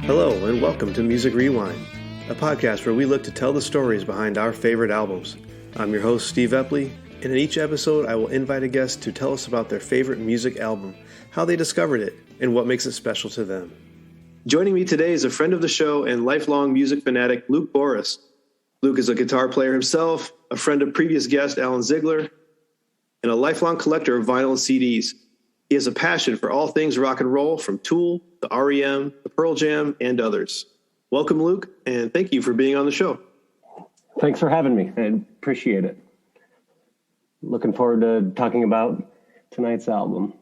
Hello and welcome to Music Rewind, a podcast where we look to tell the stories behind our favorite albums. I'm your host, Steve Epley, and in each episode I will invite a guest to tell us about their favorite music album, how they discovered it, and what makes it special to them. Joining me today is a friend of the show and lifelong music fanatic, Luke Bouris. Luke is a guitar player himself, a friend of previous guest Alan Ziegler, and a lifelong collector of vinyl and CDs. He has a passion for all things rock and roll, from Tool to REM, to Pearl Jam, and others. Welcome, Luke, and thank you for being on the show. Thanks for having me. I appreciate it. Looking forward to talking about tonight's album.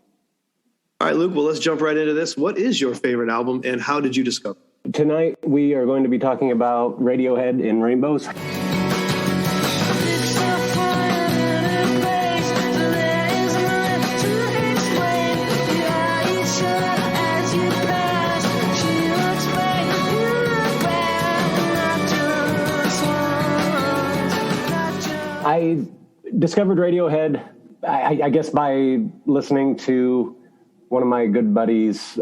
All right, Luke, well, let's jump right into this. What is your favorite album, and how did you discover it? Tonight, we are going to be talking about Radiohead in Rainbows. I discovered Radiohead, I guess, by listening to one of my good buddies,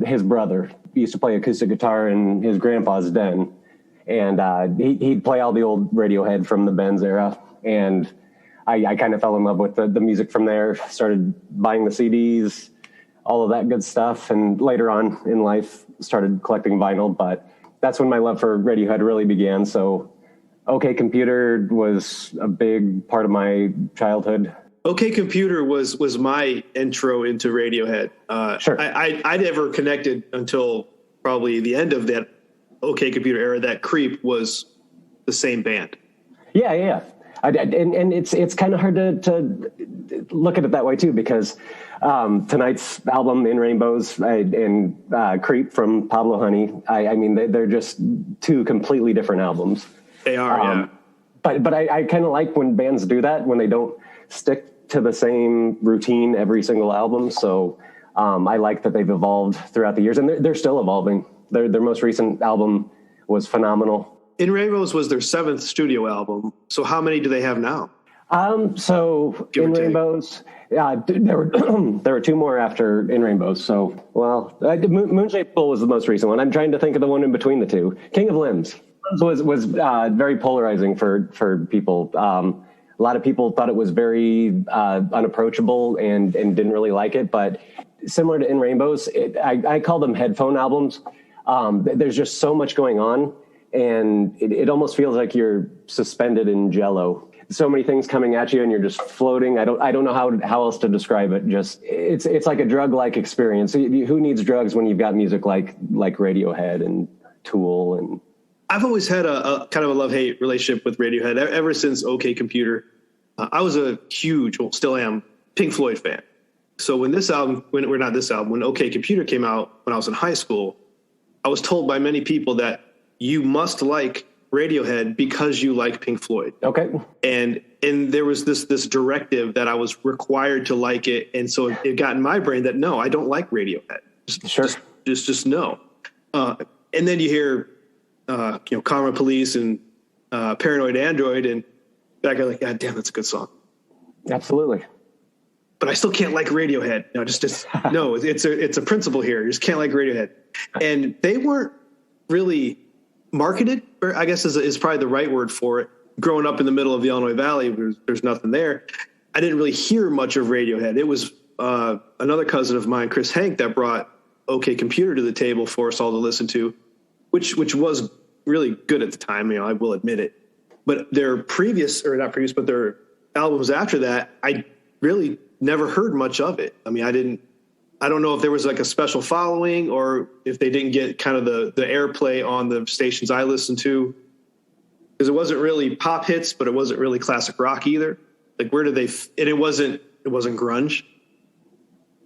his brother. He used to play acoustic guitar in his grandpa's den, and he'd play all the old Radiohead from the Benz era, and I kind of fell in love with the music from there, started buying the CDs, all of that good stuff, and later on in life started collecting vinyl, but that's when my love for Radiohead really began, so OK Computer was a big part of my childhood. OK Computer was my intro into Radiohead. Sure. I never connected until probably the end of that OK Computer era that Creep was the same band. Yeah. And it's kind of hard to look at it that way, too, because tonight's album, In Rainbows, and Creep from Pablo Honey, I mean, they're just two completely different albums. They are, yeah. But I kind of like when bands do that, when they don't stick to the same routine every single album. So I like that they've evolved throughout the years, and they're still evolving. Their most recent album was phenomenal. In Rainbows was their 7th studio album. So how many do they have now? So In Rainbows, there were two more after In Rainbows. So, well, Moonshaped Pool was the most recent one. I'm trying to think of the one in between the two. King of Limbs was very polarizing for people. A lot of people thought it was very unapproachable and didn't really like it. But similar to In Rainbows, I call them headphone albums. There's just so much going on, and it almost feels like you're suspended in jello. So many things coming at you, and you're just floating. I don't know how else to describe it. Just it's like a drug-like experience. Who needs drugs when you've got music like Radiohead and Tool and. I've always had a kind of a love-hate relationship with Radiohead ever since OK Computer. I was a huge, well, still am, Pink Floyd fan. So when when OK Computer came out when I was in high school, I was told by many people that you must like Radiohead because you like Pink Floyd. Okay. And there was this directive that I was required to like it, and so it got in my brain that no, I don't like Radiohead. Just no. And then you hear. Karma Police and Paranoid Android, and back I like, God damn, that's a good song. Absolutely. But I still can't like Radiohead. No, no, it's a principle here. You just can't like Radiohead. And they weren't really marketed, or I guess is probably the right word for it. Growing up in the middle of the Illinois Valley, there's nothing there. I didn't really hear much of Radiohead. It was another cousin of mine, Chris Hank, that brought OK Computer to the table for us all to listen to, which was really good at the time, I will admit it. But their their albums after that, I really never heard much of it. I mean, I don't know if there was like a special following or if they didn't get kind of the airplay on the stations I listened to, because it wasn't really pop hits, but it wasn't really classic rock either. Like and it wasn't grunge.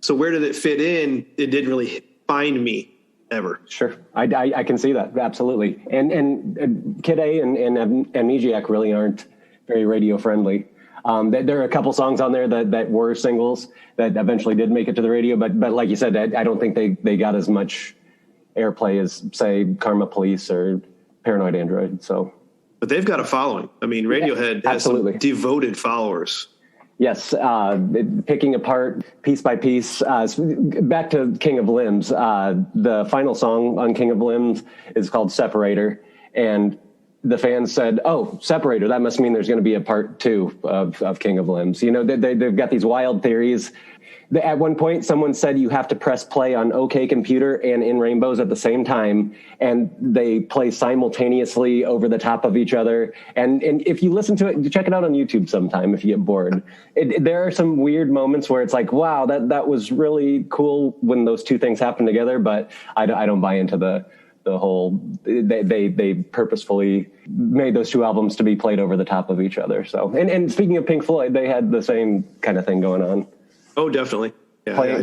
So where did it fit in? It didn't really find me. Ever. Sure. I can see that. Absolutely. And Kid A and Amnesiac really aren't very radio friendly. There are a couple songs on there that were singles that eventually did make it to the radio. But like you said, I don't think they got as much airplay as, say, Karma Police or Paranoid Android. So, but they've got a following. I mean, Radiohead has some devoted followers. Yes, picking apart piece by piece. Back to King of Limbs. The final song on King of Limbs is called Separator. And the fans said, oh, Separator, that must mean there's going to be a part 2 of King of Limbs. You know, they've got these wild theories. At one point, someone said you have to press play on OK Computer and In Rainbows at the same time, and they play simultaneously over the top of each other. And if you listen to it, check it out on YouTube sometime if you get bored. There are some weird moments where it's like, wow, that was really cool when those two things happen together, but I don't buy into the whole, they purposefully made those two albums to be played over the top of each other. So, and speaking of Pink Floyd, they had the same kind of thing going on. Oh, definitely. Yeah, I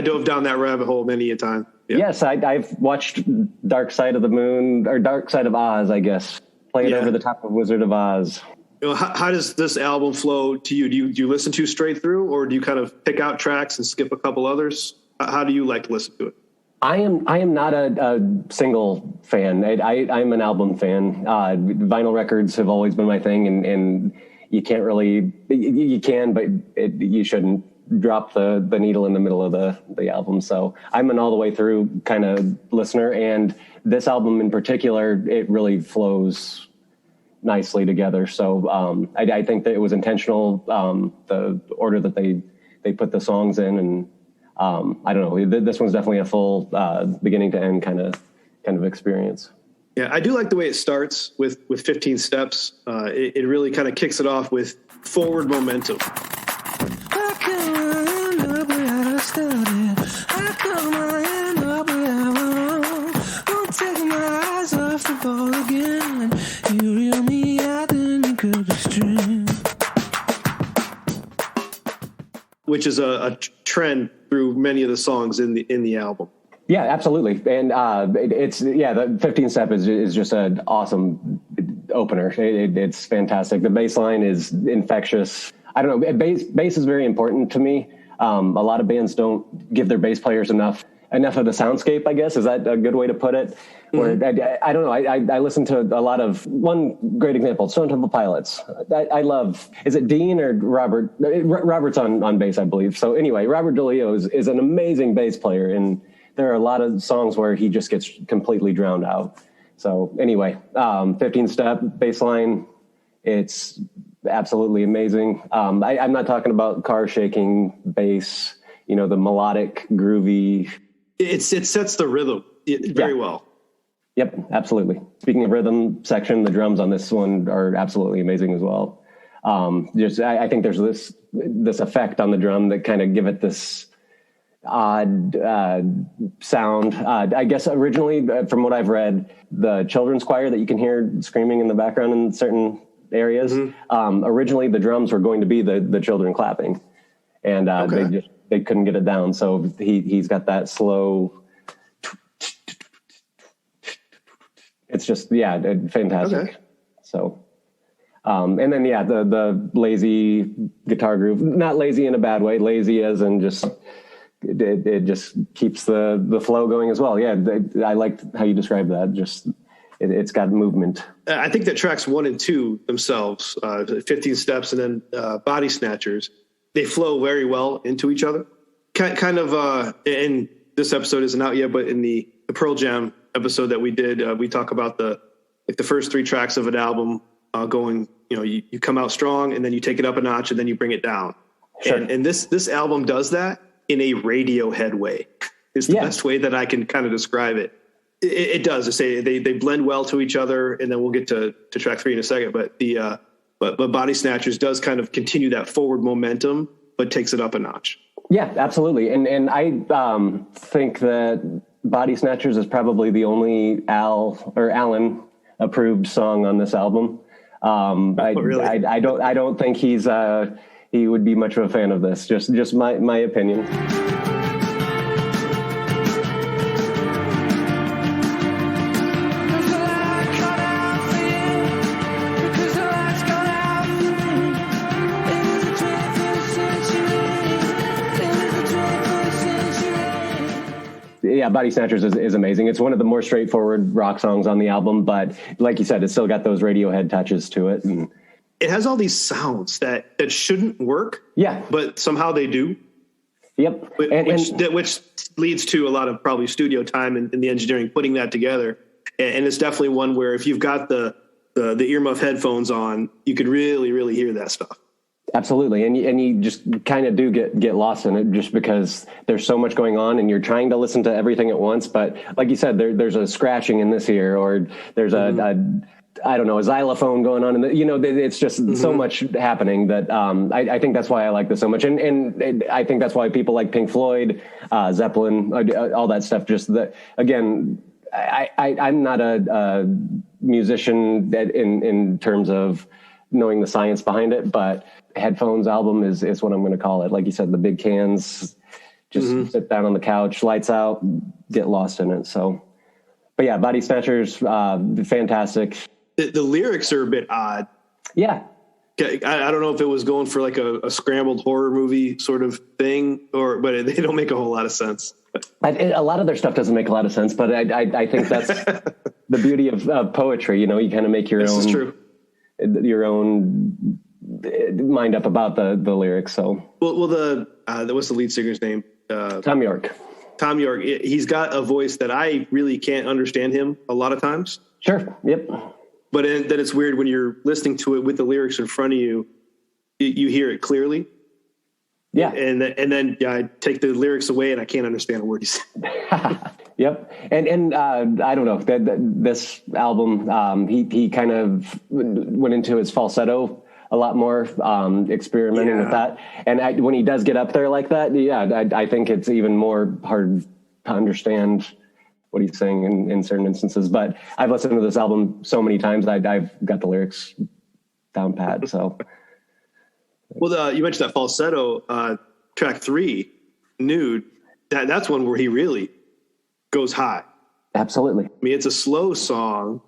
dove down that rabbit hole many a time. Yeah. Yes, I've watched Dark Side of the Moon, or Dark Side of Oz, I guess, played over the top of Wizard of Oz. You know, how does this album flow to you? Do you listen to straight through, or do you kind of pick out tracks and skip a couple others? How do you like to listen to it? I am not a single fan. I'm an album fan. Vinyl records have always been my thing, and you can't really, you can, but you shouldn't drop the needle in the middle of the album. So I'm an all the way through kind of listener, and this album in particular, it really flows nicely together. So I think that it was intentional, the order that they put the songs in, and I don't know, this one's definitely a full beginning to end kind of experience. Yeah, I do like the way it starts with 15 steps. It really kind of kicks it off with forward momentum. Which is a trend through many of the songs in the album. Yeah, absolutely. And the 15 step is just an awesome opener. It's fantastic. The bass line is infectious. I don't know. Bass is very important to me. A lot of bands don't give their bass players enough of the soundscape, I guess. Is that a good way to put it? Where I don't know. I listen to a lot of, one great example, Stone Temple Pilots. I love, is it Dean or Robert? Robert's on bass, I believe. So anyway, Robert DeLeo is an amazing bass player, and there are a lot of songs where he just gets completely drowned out. So anyway, 15 step bass line, it's absolutely amazing. I'm not talking about car shaking bass, you know, the melodic, groovy. It sets the rhythm very well. Yep, absolutely. Speaking of rhythm section, the drums on this one are absolutely amazing as well. I think there's this effect on the drum that kind of give it this odd sound. I guess originally, from what I've read, the children's choir that you can hear screaming in the background in certain areas, originally the drums were going to be the children clapping, and they couldn't get it down. So he's got that slow. It's just, fantastic. Okay. So, and then, the lazy guitar groove, not lazy in a bad way, lazy as in just, it just keeps the flow going as well. Yeah. I liked how you described that. Just, it's got movement. I think that tracks 1 and 2 themselves, 15 steps and then Body Snatchers, they flow very well into each other. Kind of, and this episode isn't out yet, but in the Pearl Jam episode that we did, we talk about the first 3 tracks of an album going, you come out strong and then you take it up a notch and then you bring it down. Sure. And this album does that in a Radiohead way. It's the best way that I can kind of describe it. It does. They blend well to each other, and then we'll get to track 3 in a second. But but Body Snatchers does kind of continue that forward momentum, but takes it up a notch. Yeah, absolutely. And I think that Body Snatchers is probably the only Alan approved song on this album. Really? I don't think he would be much of a fan of this. Just my opinion. Yeah, Body Snatchers is amazing. It's one of the more straightforward rock songs on the album, but like you said, it's still got those Radiohead touches to it. And it has all these sounds that shouldn't work. Yeah. But somehow they do. Yep. Which leads to a lot of probably studio time in the engineering, putting that together. And it's definitely one where if you've got the earmuff headphones on, you could really, really hear that stuff. Absolutely. And you just kind of do get lost in it just because there's so much going on and you're trying to listen to everything at once. But like you said, there's a scratching in this ear, or there's I don't know, a xylophone going on. It's just so much happening that I think that's why I like this so much. And I think that's why people like Pink Floyd, Zeppelin, all that stuff. Just that, again, I'm not a musician that in terms of knowing the science behind it, but Headphones album is what I'm going to call it. Like you said, the big cans, just sit down on the couch, lights out, get lost in it. So, but yeah, Body Snatchers, fantastic. The lyrics are a bit odd. Yeah. I don't know if it was going for like a scrambled horror movie sort of thing, but they don't make a whole lot of sense. A lot of their stuff doesn't make a lot of sense, but I think that's the beauty of poetry. You kind of make your own. This is true. Your own mind up about the lyrics. So what's the lead singer's name? Tom York. Tom York. He's got a voice that I really can't understand him a lot of times. Sure. Yep. But then it's weird when you're listening to it with the lyrics in front of you, you hear it clearly. Yeah. And then I take the lyrics away and I can't understand a word he's saying. Yep. And I don't know, this album, he kind of went into his falsetto a lot more, experimenting with that. And when he does get up there like that, I think it's even more hard to understand what he's saying in certain instances. But I've listened to this album so many times, I've got the lyrics down pat. So, well, you mentioned that falsetto, track 3, Nude. That's one where he really goes high. Absolutely. I mean, it's a slow song.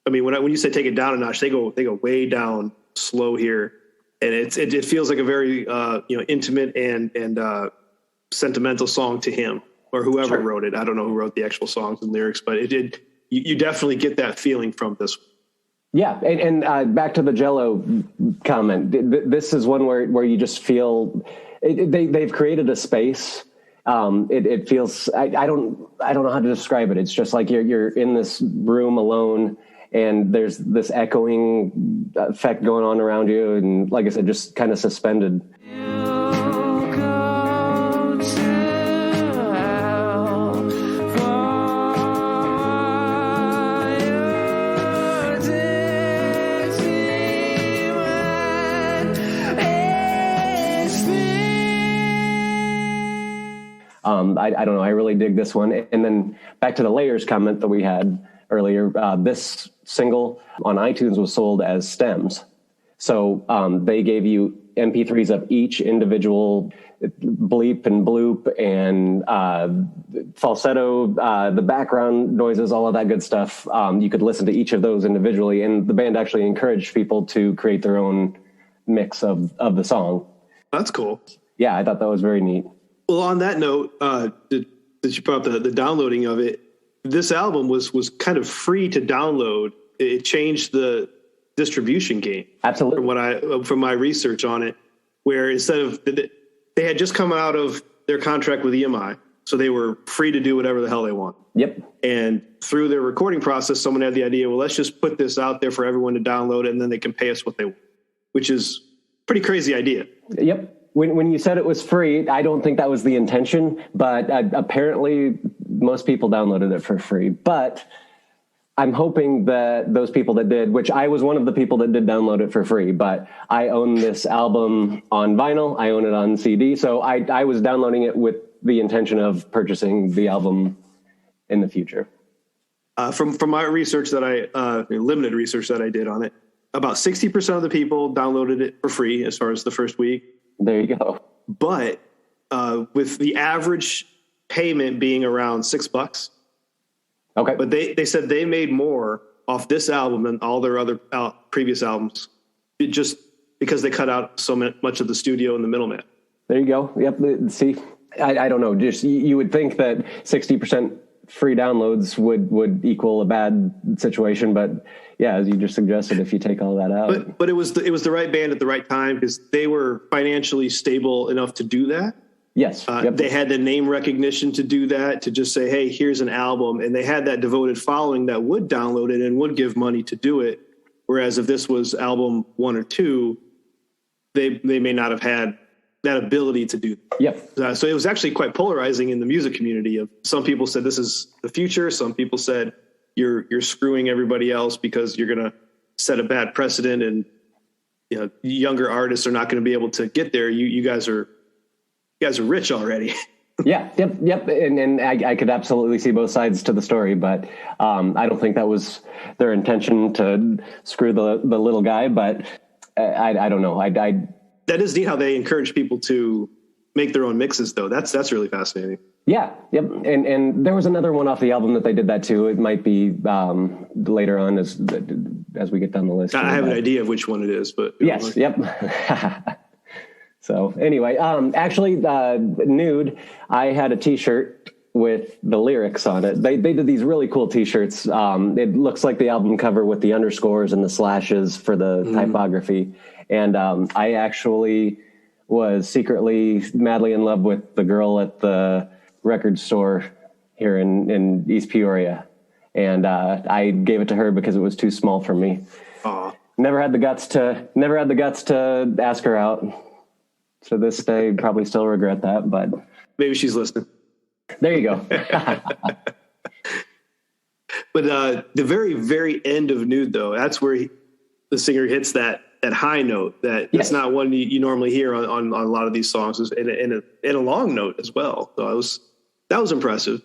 I mean, when you say take it down a notch, they go way down slow here, and it feels like a very intimate and sentimental song to him or whoever wrote it. I don't know who wrote the actual songs and lyrics, but you definitely get that feeling from this one. Yeah, and back to the Jello comment. This is one where you just feel they've created a space. It feels I don't know how to describe it. It's just like you're in this room alone, and there's this echoing effect going on around you, and like I said, just kind of suspended. I don't know. I really dig this one. And then back to the layers comment that we had earlier. This single on iTunes was sold as stems. So they gave you MP3s of each individual bleep and bloop and falsetto, the background noises, all of that good stuff. You could listen to each of those individually. And the band actually encouraged people to create their own mix of the song. That's cool. Yeah, I thought that was very neat. Well, on that note, that you brought up the downloading of it, this album was kind of free to download. It changed the distribution game. Absolutely. From my research on it, where instead of they had just come out of their contract with EMI, so they were free to do whatever the hell they want. Yep. And through their recording process, someone had the idea, well, let's just put this out there for everyone to download, and then they can pay us what they want, which is a pretty crazy idea. Yep. When you said it was free, I don't think that was the intention, but apparently most people downloaded it for free. But I'm hoping that those people that did, which I was one of the people that did download it for free, but I own this album on vinyl. I own it on CD. So I was downloading it with the intention of purchasing the album in the future. From my research limited research that I did on it, about 60% of the people downloaded it for free as far as the first week. There you go. But with the average payment being around $6. Okay. But they said they made more off this album than all their other previous albums, just because they cut out so much of the studio and the middleman. There you go. Yep. See, I don't know. Just you would think that 60% free downloads would equal a bad situation. But yeah, as you just suggested, if you take all that out, but it was the right band at the right time because they were financially stable enough to do that. Yes. They had the name recognition to do that, to just say, hey, here's an album. And they had that devoted following that would download it and would give money to do it. Whereas if this was album 1 or 2, they may not have had that ability to do that. Yep. So it was actually quite polarizing in the music community. Of some people said this is the future. Some people said you're screwing everybody else because you're going to set a bad precedent, and younger artists are not going to be able to get there. You guys are rich already. Yeah. Yep. And I could absolutely see both sides to the story, but I don't think that was their intention to screw the little guy. But I don't know. That is neat how they encourage people to make their own mixes, though. That's really fascinating. Yeah. Yep. And there was another one off the album that they did that too. It might be later on as we get down the list. I have an idea of which one it is, but yes. Yep. So anyway, actually, Nude, I had a T-shirt with the lyrics on it. They did these really cool T-shirts. It looks like the album cover with the underscores and the slashes for the typography. And I actually was secretly madly in love with the girl at the record store here in East Peoria. And I gave it to her because it was too small for me. Aww. Never had the guts to ask her out. To this day, probably still regret that, but maybe she's listening. There you go. But the very, very end of Nude, though, that's where the singer hits that high note. It's not one you normally hear on a lot of these songs, and a long note as well. So that was impressive.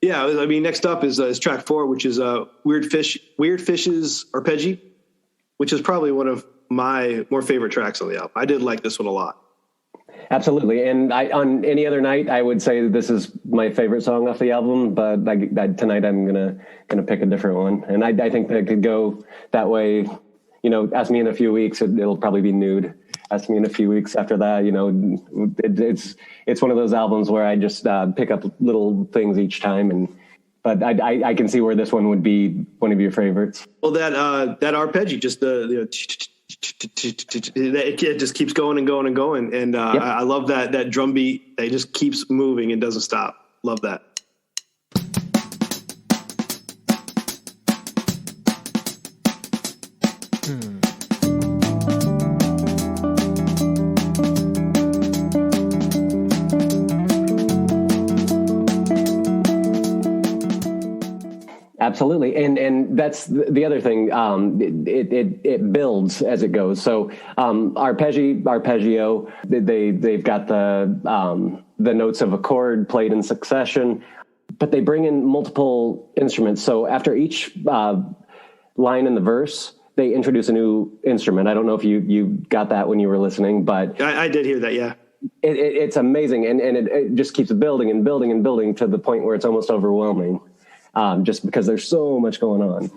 Yeah, I mean, next up is track 4, which is Weird Fish's Arpeggi, which is probably one of my more favorite tracks on the album. I did like this one a lot. Absolutely. And on any other night, I would say this is my favorite song off the album, but tonight I'm going to pick a different one. And I think that could go that way. Ask me in a few weeks, it'll probably be Nude. Ask me in a few weeks after that, it's one of those albums where I just pick up little things each time. But I can see where this one would be one of your favorites. Well, that arpeggi, just it just keeps going and going and going. And I love that drum beat. It just keeps moving and doesn't stop. Love that. Absolutely. And that's the other thing. It builds as it goes. So, arpeggio, they've got the notes of a chord played in succession, but they bring in multiple instruments. So after each line in the verse, they introduce a new instrument. I don't know if you got that when you were listening, but I did hear that. Yeah. It's amazing. And it just keeps building and building and building to the point where it's almost overwhelming. Just because there's so much going on.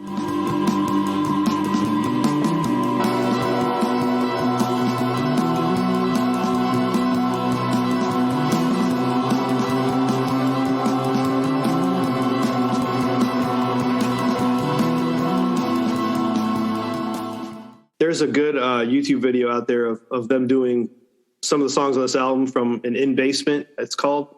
There's a good YouTube video out there of them doing some of the songs on this album from an In Basement, it's called.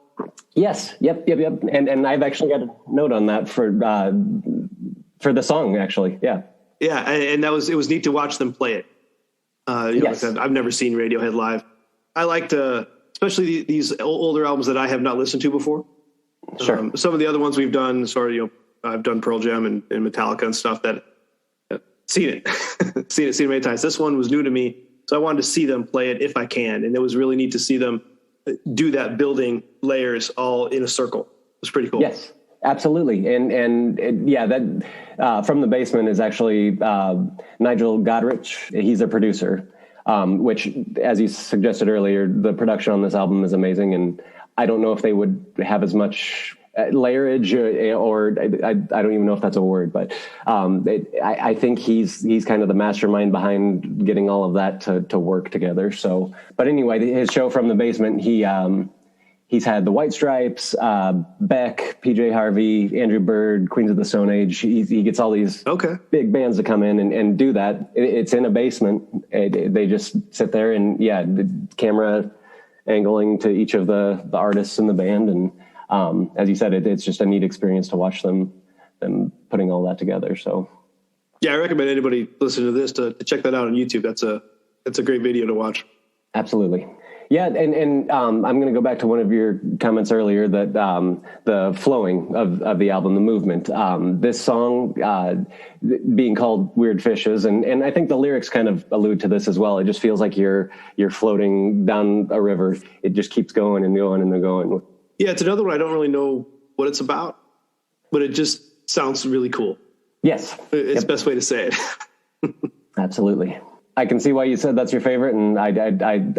Yes. Yep. And I've actually got a note on that for the song, actually. Yeah. Yeah. And it was neat to watch them play it. Yes. I've never seen Radiohead live. I liked, especially these older albums that I have not listened to before. Sure. Some of the other ones we've done, I've done Pearl Jam and Metallica and stuff that seen it many times. This one was new to me. So I wanted to see them play it if I can. And it was really neat to see them do that, building layers all in a circle. It was pretty cool. Yes, absolutely. And that From the Basement is actually Nigel Godrich. He's a producer, which, as you suggested earlier, the production on this album is amazing. And I don't know if they would have as much layerage or I don't even know if that's a word, but I think he's kind of the mastermind behind getting all of that to work together. So, but anyway, his show From the Basement, he he's had the White Stripes, Beck, PJ Harvey, Andrew Bird, Queens of the Stone Age. He gets all these big bands to come in and do that. It's in a basement. They just sit there and the camera angling to each of the artists in the band. And as you said, it's just a neat experience to watch them putting all that together. So yeah, I recommend anybody listening to this to check that out on YouTube. That's a great video to watch. Absolutely. Yeah, and I'm going to go back to one of your comments earlier that the flowing of the album, the movement, this song being called Weird Fishes, and I think the lyrics kind of allude to this as well. It just feels like you're floating down a river. It just keeps going and going and going. Yeah, it's another one I don't really know what it's about, but it just sounds really cool. Yes. It's the best way to say it. Absolutely. I can see why you said that's your favorite, and I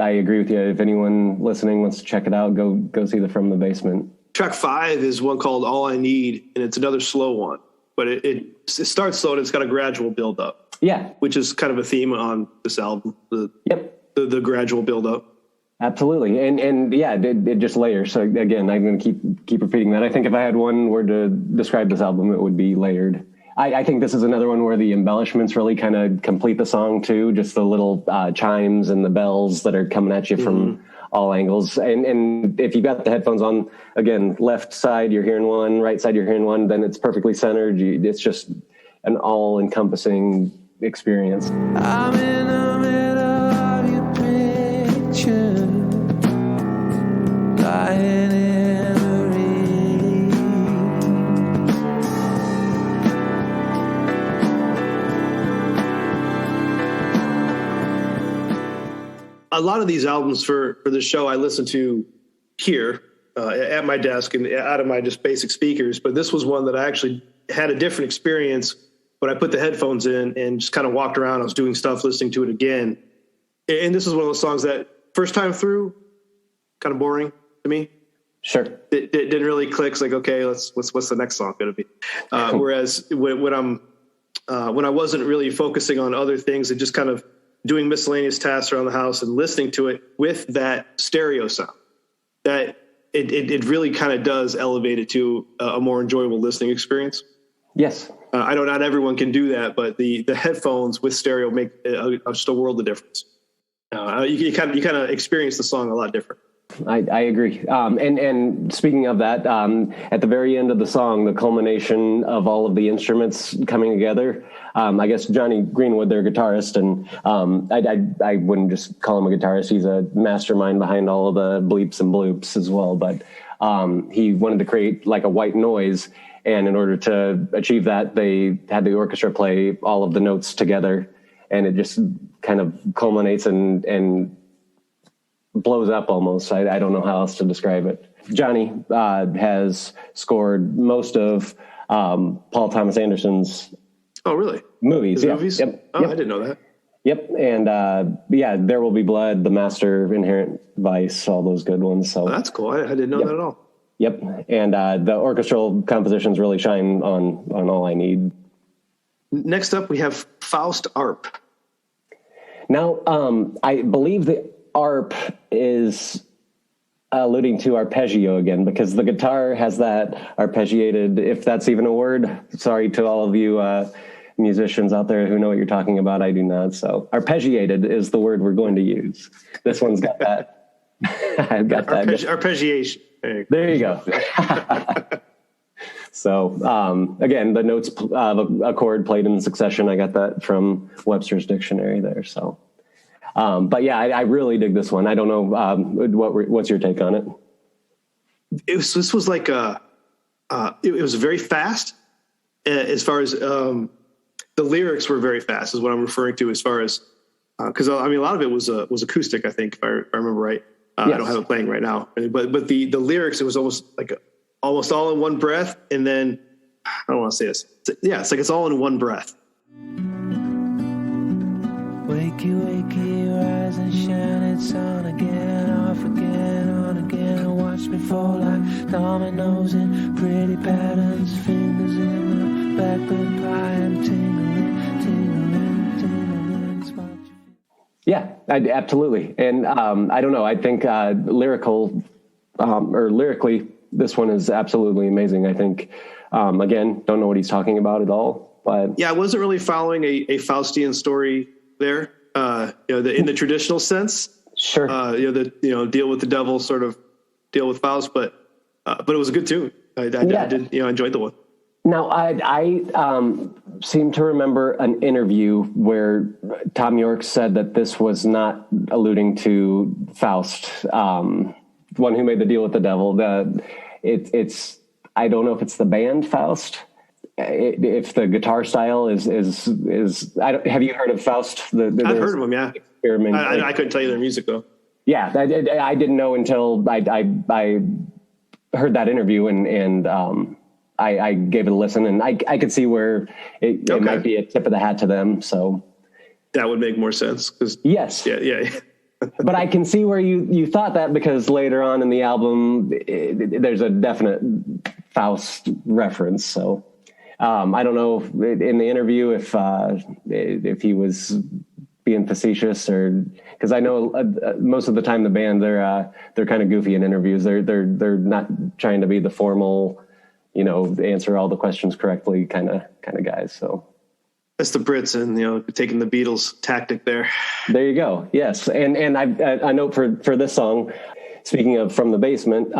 agree with you. If anyone listening wants to check it out, go see the From the Basement. Track 5 is one called All I Need, and it's another slow one, but it starts slow and it's got a gradual build up. Yeah, which is kind of a theme on this album. The gradual build up. Absolutely, and yeah, it just layers. So again, I'm going to keep repeating that. I think if I had one word to describe this album, it would be layered. I think this is another one where the embellishments really kind of complete the song too. Just the little chimes and the bells that are coming at you from all angles. And if you got the headphones on, again, left side, you're hearing one, right side, you're hearing one, then it's perfectly centered. It's just an all encompassing experience. I'm in the middle of your picture, lying in the rain. A lot of these albums for the show I listen to here at my desk and out of my just basic speakers, but this was one that I actually had a different experience when I put the headphones in and just kind of walked around. I was doing stuff, listening to it again. And this is one of those songs that first time through, kind of boring to me. Sure. It didn't really click. It's like, okay, what's the next song going to be? Whereas when I wasn't really focusing on other things and just kind of doing miscellaneous tasks around the house and listening to it with that stereo sound, that it really kind of does elevate it to a more enjoyable listening experience. Yes. I know not everyone can do that, but the headphones with stereo make just a world of difference. You kind of experience the song a lot different. I agree. And speaking of that, at the very end of the song, the culmination of all of the instruments coming together, I guess Johnny Greenwood, their guitarist, and I wouldn't just call him a guitarist. He's a mastermind behind all of the bleeps and bloops as well. But he wanted to create like a white noise. And in order to achieve that, they had the orchestra play all of the notes together. And it just kind of culminates and blows up almost. I don't know how else to describe it. Johnny has scored most of Paul Thomas Anderson's movies. Movies? Yep. Oh, yep. I didn't know that. Yep. And There Will Be Blood, The Master, Inherent Vice, all those good ones. So that's cool. I didn't know that at all. Yep. And the orchestral compositions really shine on All I Need. Next up, we have Faust Arp. Now, I believe the arp is alluding to arpeggio again, because the guitar has that arpeggiated, if that's even a word. Sorry to all of you musicians out there who know what you're talking about. I do not. So arpeggiated is the word we're going to use. This one's got that. I've got that. Arpeggiation. There you go. So again, the notes of a chord played in succession. I got that from Webster's dictionary there. So, but yeah, I really dig this one. I don't know what's your take on it. This was like it was very fast as far as the lyrics were very fast is what I'm referring to as far as because I mean a lot of it was acoustic, I think, if I remember right. Yes. I don't have it playing right now, but the lyrics, it was almost all in one breath, and then I don't want to say this. It's like it's all in one breath. Wakey, wakey, rise and shine. It's on again, off again, on again. Watch me fall like dominoes in pretty patterns. Fingers in the back of the pie and tingling, tingling, tingling. Spot you. Yeah, absolutely. And I don't know. I think lyrical or lyrically, this one is absolutely amazing. I think, again, don't know what he's talking about at all, but yeah, I wasn't really following a Faustian story there, in the traditional sense. Sure. Deal with the devil, sort of deal with Faust, but it was a good tune. I did, enjoyed the one. Now, I seem to remember an interview where Tom York said that this was not alluding to Faust, one who made the deal with the devil. It's I don't know if it's the band Faust. If the guitar style is have you heard of Faust? I've heard of them, yeah. I couldn't tell you their music though. Yeah, I didn't know until I heard that interview and I gave it a listen, and I could see where it might be a tip of the hat to them. So that would make more sense. Yes. Yeah. But I can see where you thought that, because later on in the album, there's a definite Faust reference. So I don't know in the interview if he was being facetious, or because I know most of the time the band they're kind of goofy in interviews. They're not trying to be the formal, answer all the questions correctly kind of guys. So that's the Brits, and taking the Beatles tactic there. There you go. Yes, and I note for this song, speaking of From the Basement,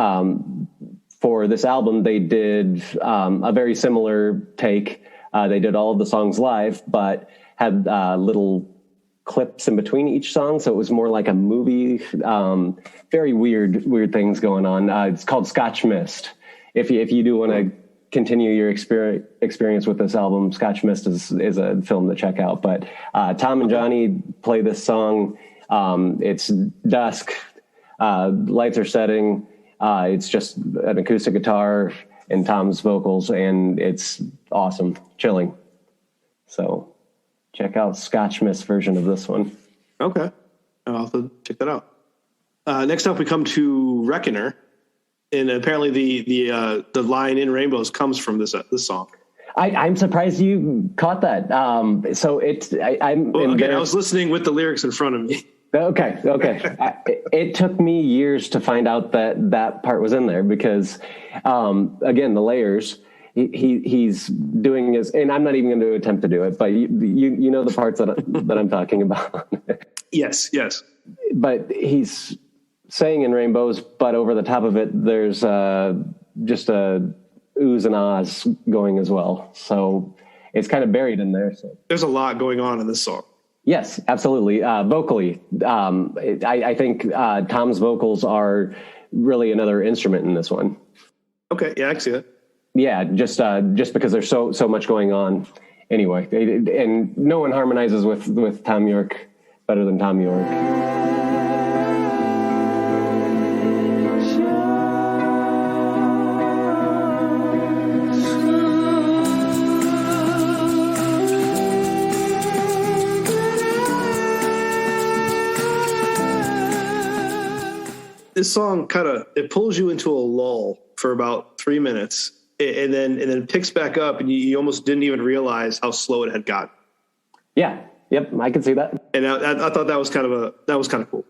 for this album they did a very similar take. They did all of the songs live, but had little clips in between each song, so it was more like a movie. Very weird things going on. It's called Scotch Mist. If you do want to continue your experience with this album, Scotch Mist is a film to check out. But Tom and Johnny play this song. It's dusk, lights are setting. It's just an acoustic guitar and Tom's vocals, and it's awesome, chilling. So check out Scotch Mist version of this one. Okay, I'll have to check that out. Next up, we come to Reckoner. And apparently the line "In Rainbows" comes from this song. I'm surprised you caught that. So I was listening with the lyrics in front of me. Okay. It took me years to find out that part was in there, because again, the layers. He's doing his, and I'm not even going to attempt to do it, but you know the parts that I'm talking about. Yes. But he's saying "In Rainbows," but over the top of it, there's just a oohs and ahs going as well. So it's kind of buried in there. So there's a lot going on in this song. Yes, absolutely. Vocally, I think Tom's vocals are really another instrument in this one. Okay, yeah, I can see that. Yeah, just because there's so much going on. Anyway, and no one harmonizes with Tom York better than Tom York. This song it pulls you into a lull for about 3 minutes, and then it picks back up, and you almost didn't even realize how slow it had gotten. Yeah. Yep. I can see that. And I thought that was kind of cool.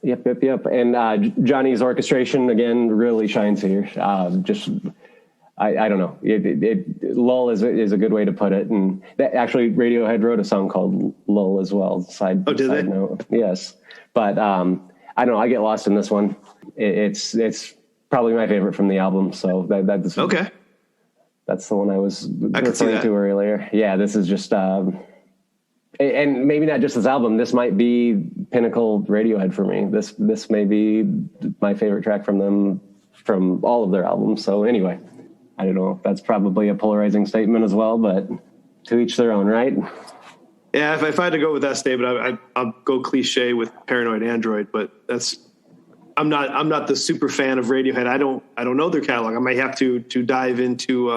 Yep. And Johnny's orchestration again really shines here. I don't know. Lull is a good way to put it. And actually Radiohead wrote a song called Lull as well. Side note. Yes. But I don't know. I get lost in this one. It's probably my favorite from the album. So that's okay. That's the one I was referring to earlier. Yeah, this is just, and maybe not just this album. This might be pinnacle Radiohead for me. This may be my favorite track from them, from all of their albums. So anyway, I don't know. That's probably a polarizing statement as well, but to each their own, right? Yeah, if I had to go with that statement, I'll go cliche with Paranoid Android, but I'm not the super fan of Radiohead. I don't know their catalog. I might have to dive into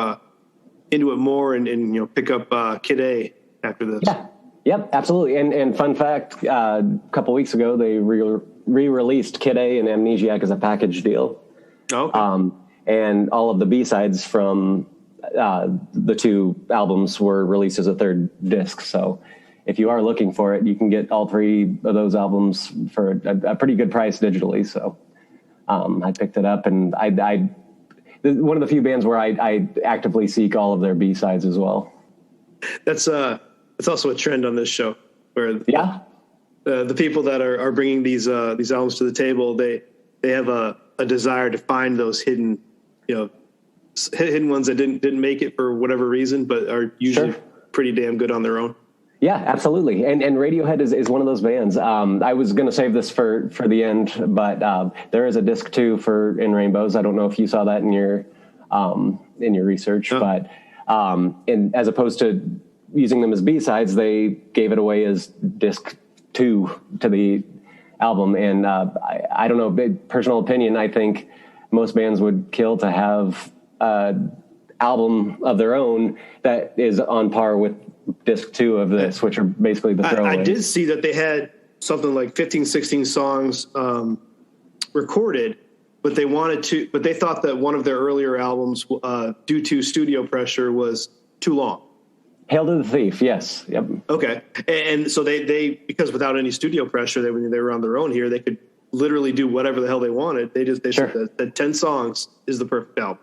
it more and pick up Kid A after this. Yeah. Yep, absolutely. And fun fact, a couple weeks ago they re-released Kid A and Amnesiac as a package deal. Okay. And all of the B-sides from the two albums were released as a third disc. So if you are looking for it, you can get all three of those albums for a pretty good price digitally. So I picked it up, and I one of the few bands where I actively seek all of their B-sides as well. That's also a trend on this show, where the people that are bringing these albums to the table, they have a desire to find those hidden ones that didn't make it for whatever reason, but are usually pretty damn good on their own. Yeah, absolutely. And Radiohead is one of those bands. I was going to save this for the end, but there is a disc 2 for In Rainbows. I don't know if you saw that in your research, but as opposed to using them as B-sides, they gave it away as disc 2 to the album. And I don't know, personal opinion, I think most bands would kill to have an album of their own that is on par with disc 2 of this, which are basically the throwaways. I did see that they had something like 15, 16 songs recorded, but they thought that one of their earlier albums, due to studio pressure, was too long. Hail to the Thief, yes. Yep. Okay. And so they because without any studio pressure, when they were on their own here, they could literally do whatever the hell they wanted. They said that 10 songs is the perfect album.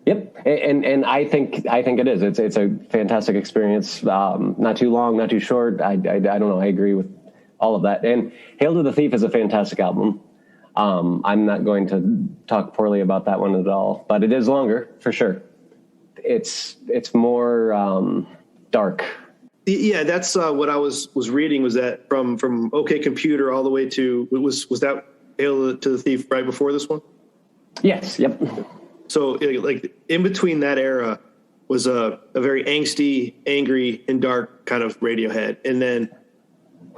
Yep, and I think it is. It's a fantastic experience. Not too long, not too short. I don't know. I agree with all of that. And Hail to the Thief is a fantastic album. I'm not going to talk poorly about that one at all, but it is longer for sure. It's more dark. Yeah, that's what I was reading. Was that from OK Computer all the way to was that Hail to the Thief right before this one? Yes. Yep. So, like, in between that era was a very angsty, angry, and dark kind of Radiohead, and then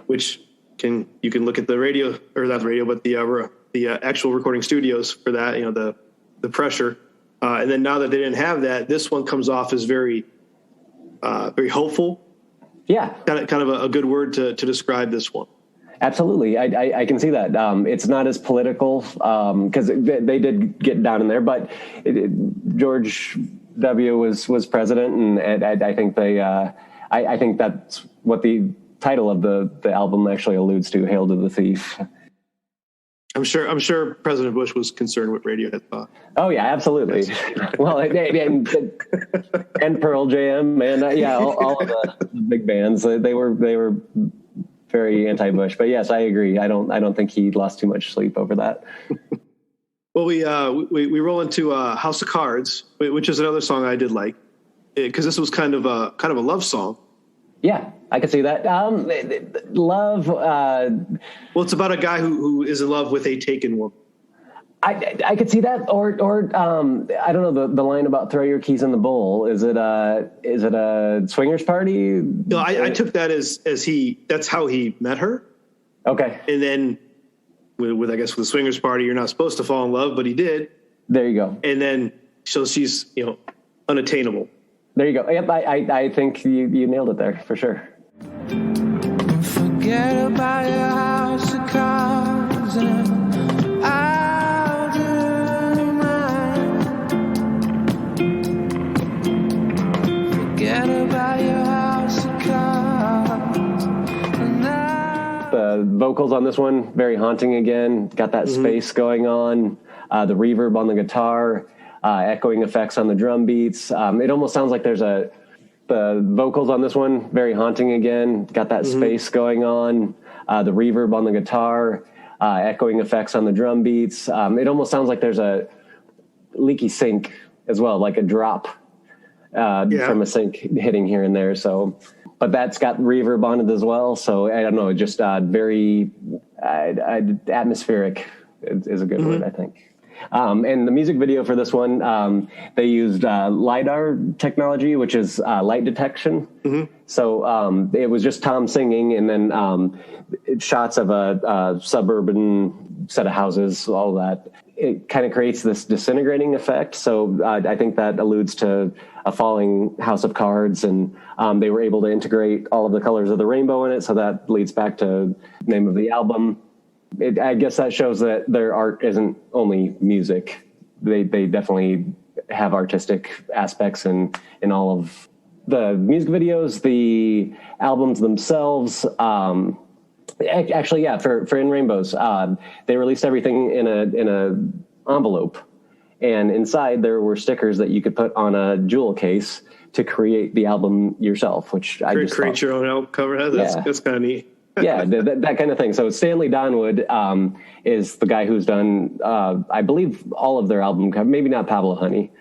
you can look at the radio, or not the radio, but the actual recording studios for that. The pressure, and then now that they didn't have that, this one comes off as very hopeful. Yeah, kind of a good word to describe this one. Absolutely. I can see that. It's not as political because they did get down in there, but George W. was president, and I think I think that's what the title of the album actually alludes to, Hail to the Thief. I'm sure President Bush was concerned what Radiohead thought. Oh yeah, absolutely. Well, and Pearl Jam, and all of the big bands, they were very anti-Bush, but yes, I agree. I don't think he lost too much sleep over that. Well, we roll into House of Cards, which is another song I did like, because this was kind of a love song. Yeah, I could see that. Love. Well, it's about a guy who is in love with a taken woman. I could see that, or I don't know, the line about throw your keys in the bowl. Is it a swingers party? No, I took that as that's how he met her. Okay. And then with I guess with the swingers party, you're not supposed to fall in love, but he did. There you go. And then so she's unattainable. There you go. Yep, I think you nailed it there for sure. Forget about your house of cards and I'll do mine. Forget about your house of cards. The vocals on this one, very haunting again. Got that space going on. The reverb on the guitar. Echoing effects on the drum beats. It almost sounds like the vocals on this one, very haunting again. Got that space going on. The reverb on the guitar, echoing effects on the drum beats. It almost sounds like there's a leaky sink as well, like a drop from a sink hitting here and there. So, but that's got reverb on it as well. So I don't know, just very atmospheric is a good word, I think. And the music video for this one, they used LiDAR technology, which is light detection. So it was just Tom singing, and then shots of a suburban set of houses, all that. It kind of creates this disintegrating effect. So I think that alludes to a falling house of cards, and they were able to integrate all of the colors of the rainbow in it. So that leads back to the name of the album. I guess that shows that their art isn't only music. They definitely have artistic aspects in all of the music videos, the albums themselves. Actually, yeah, for In Rainbows, they released everything in a envelope. And inside there were stickers that you could put on a jewel case to create the album yourself, which I just create your own album cover. That's kind of neat. Yeah, that kind of thing. So Stanley Donwood is the guy who's done, I believe, all of their album covers. Maybe not Pablo Honey,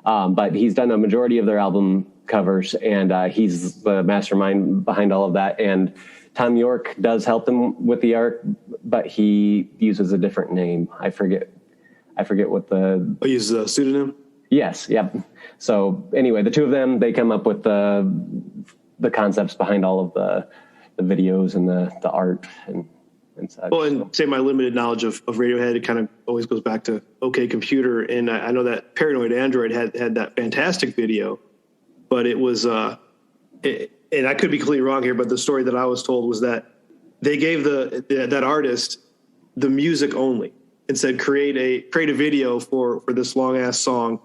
but he's done a majority of their album covers, and he's the mastermind behind all of that. And Tom York does help them with the art, but he uses a different name. I forget what the... Oh, he uses a pseudonym? Yes, yep. So anyway, the two of them, they come up with the concepts behind all of the videos and the art and such. Well, and say my limited knowledge of Radiohead, it kind of always goes back to OK Computer. And I know that Paranoid Android had that fantastic video, but it was, and I could be completely wrong here, but the story that I was told was that they gave that artist the music only and said, create a video for this long ass song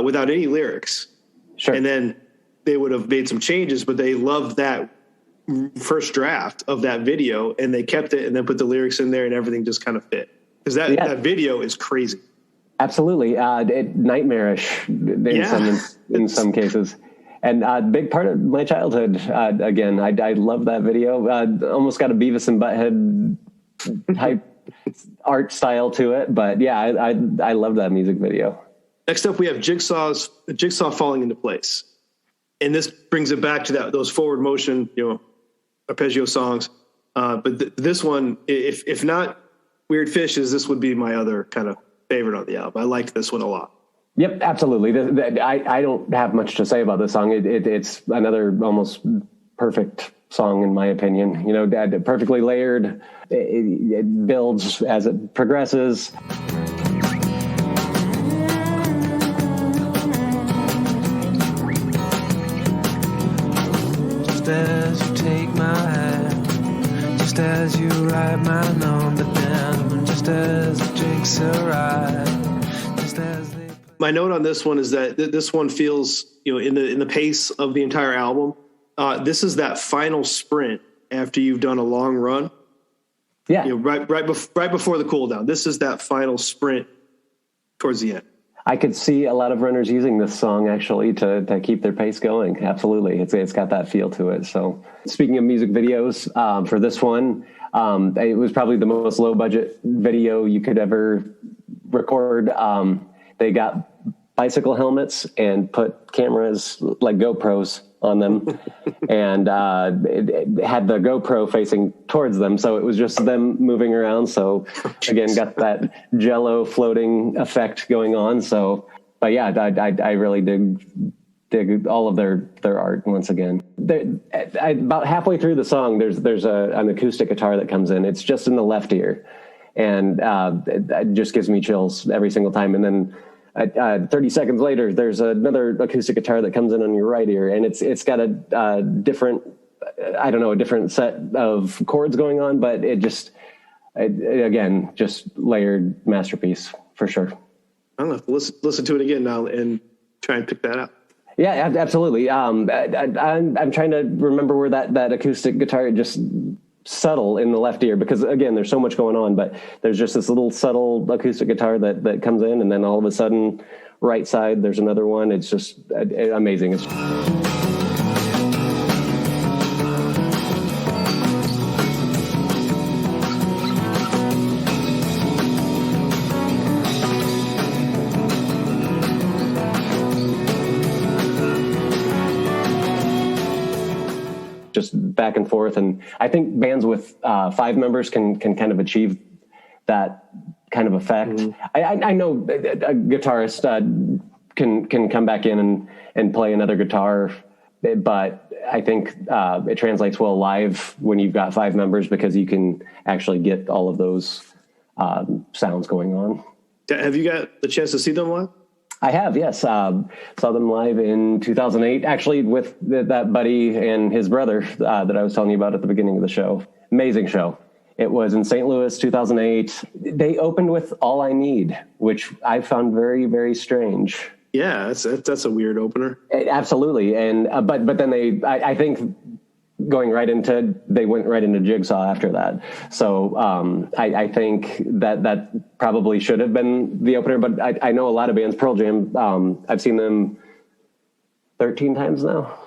without any lyrics. Sure. And then they would have made some changes, but they loved that first draft of that video and they kept it and then put the lyrics in there and everything just kind of fit. Because that video is crazy. Absolutely. Nightmarish in some cases. And a big part of my childhood, again, I love that video. Almost got a Beavis and Butthead type art style to it. But yeah, I love that music video. Next up, we have Jigsaw falling into place. And this brings it back to those forward motion, arpeggio songs. But this one, if not Weird Fishes, this would be my other kind of favorite on the album. I liked this one a lot. Yep, absolutely. I don't have much to say about this song. It's another almost perfect song in my opinion. Perfectly layered. It builds as it progresses. Just as you take my hand, just as you write my number down, just as the drinks arrive, just as they... My note on this one is that this one feels, in the pace of the entire album, this is that final sprint after you've done a long run. Yeah. Right before the cool down. This is that final sprint towards the end. I could see a lot of runners using this song actually to keep their pace going. Absolutely. It's got that feel to it. So speaking of music videos, for this one, it was probably the most low budget video you could ever record. They got bicycle helmets and put cameras like GoPros on them and it had the GoPro facing towards them. So it was just them moving around. So again, got that jello floating effect going on. So, but yeah, I really dig all of their art once again. About halfway through the song, there's an acoustic guitar that comes in. It's just in the left ear. And it just gives me chills every single time. And then 30 seconds later, there's another acoustic guitar that comes in on your right ear, and it's got a different set of chords going on, but again, just layered masterpiece for sure. I'm gonna have to listen to it again now and try and pick that up. Yeah, absolutely. I'm trying to remember where that acoustic guitar just subtle in the left ear, because again, there's so much going on, but there's just this little subtle acoustic guitar that comes in, and then all of a sudden right side there's another one. It's just amazing. Just back and forth. And I think bands with 5 members can kind of achieve that kind of effect. Mm-hmm. I know a guitarist can come back in and play another guitar, but I think it translates well live when you've got 5 members, because you can actually get all of those sounds going on. Have you got the chance to see them live? I have, yes. Saw them live in 2008, actually with that buddy and his brother that I was telling you about at the beginning of the show. Amazing show. It was in St. Louis, 2008. They opened with All I Need, which I found very, very strange. Yeah, that's a weird opener. Absolutely. And but then I think they went right into Jigsaw after that. So I think that probably should have been the opener, but I know a lot of bands, Pearl Jam, I've seen them 13 times now.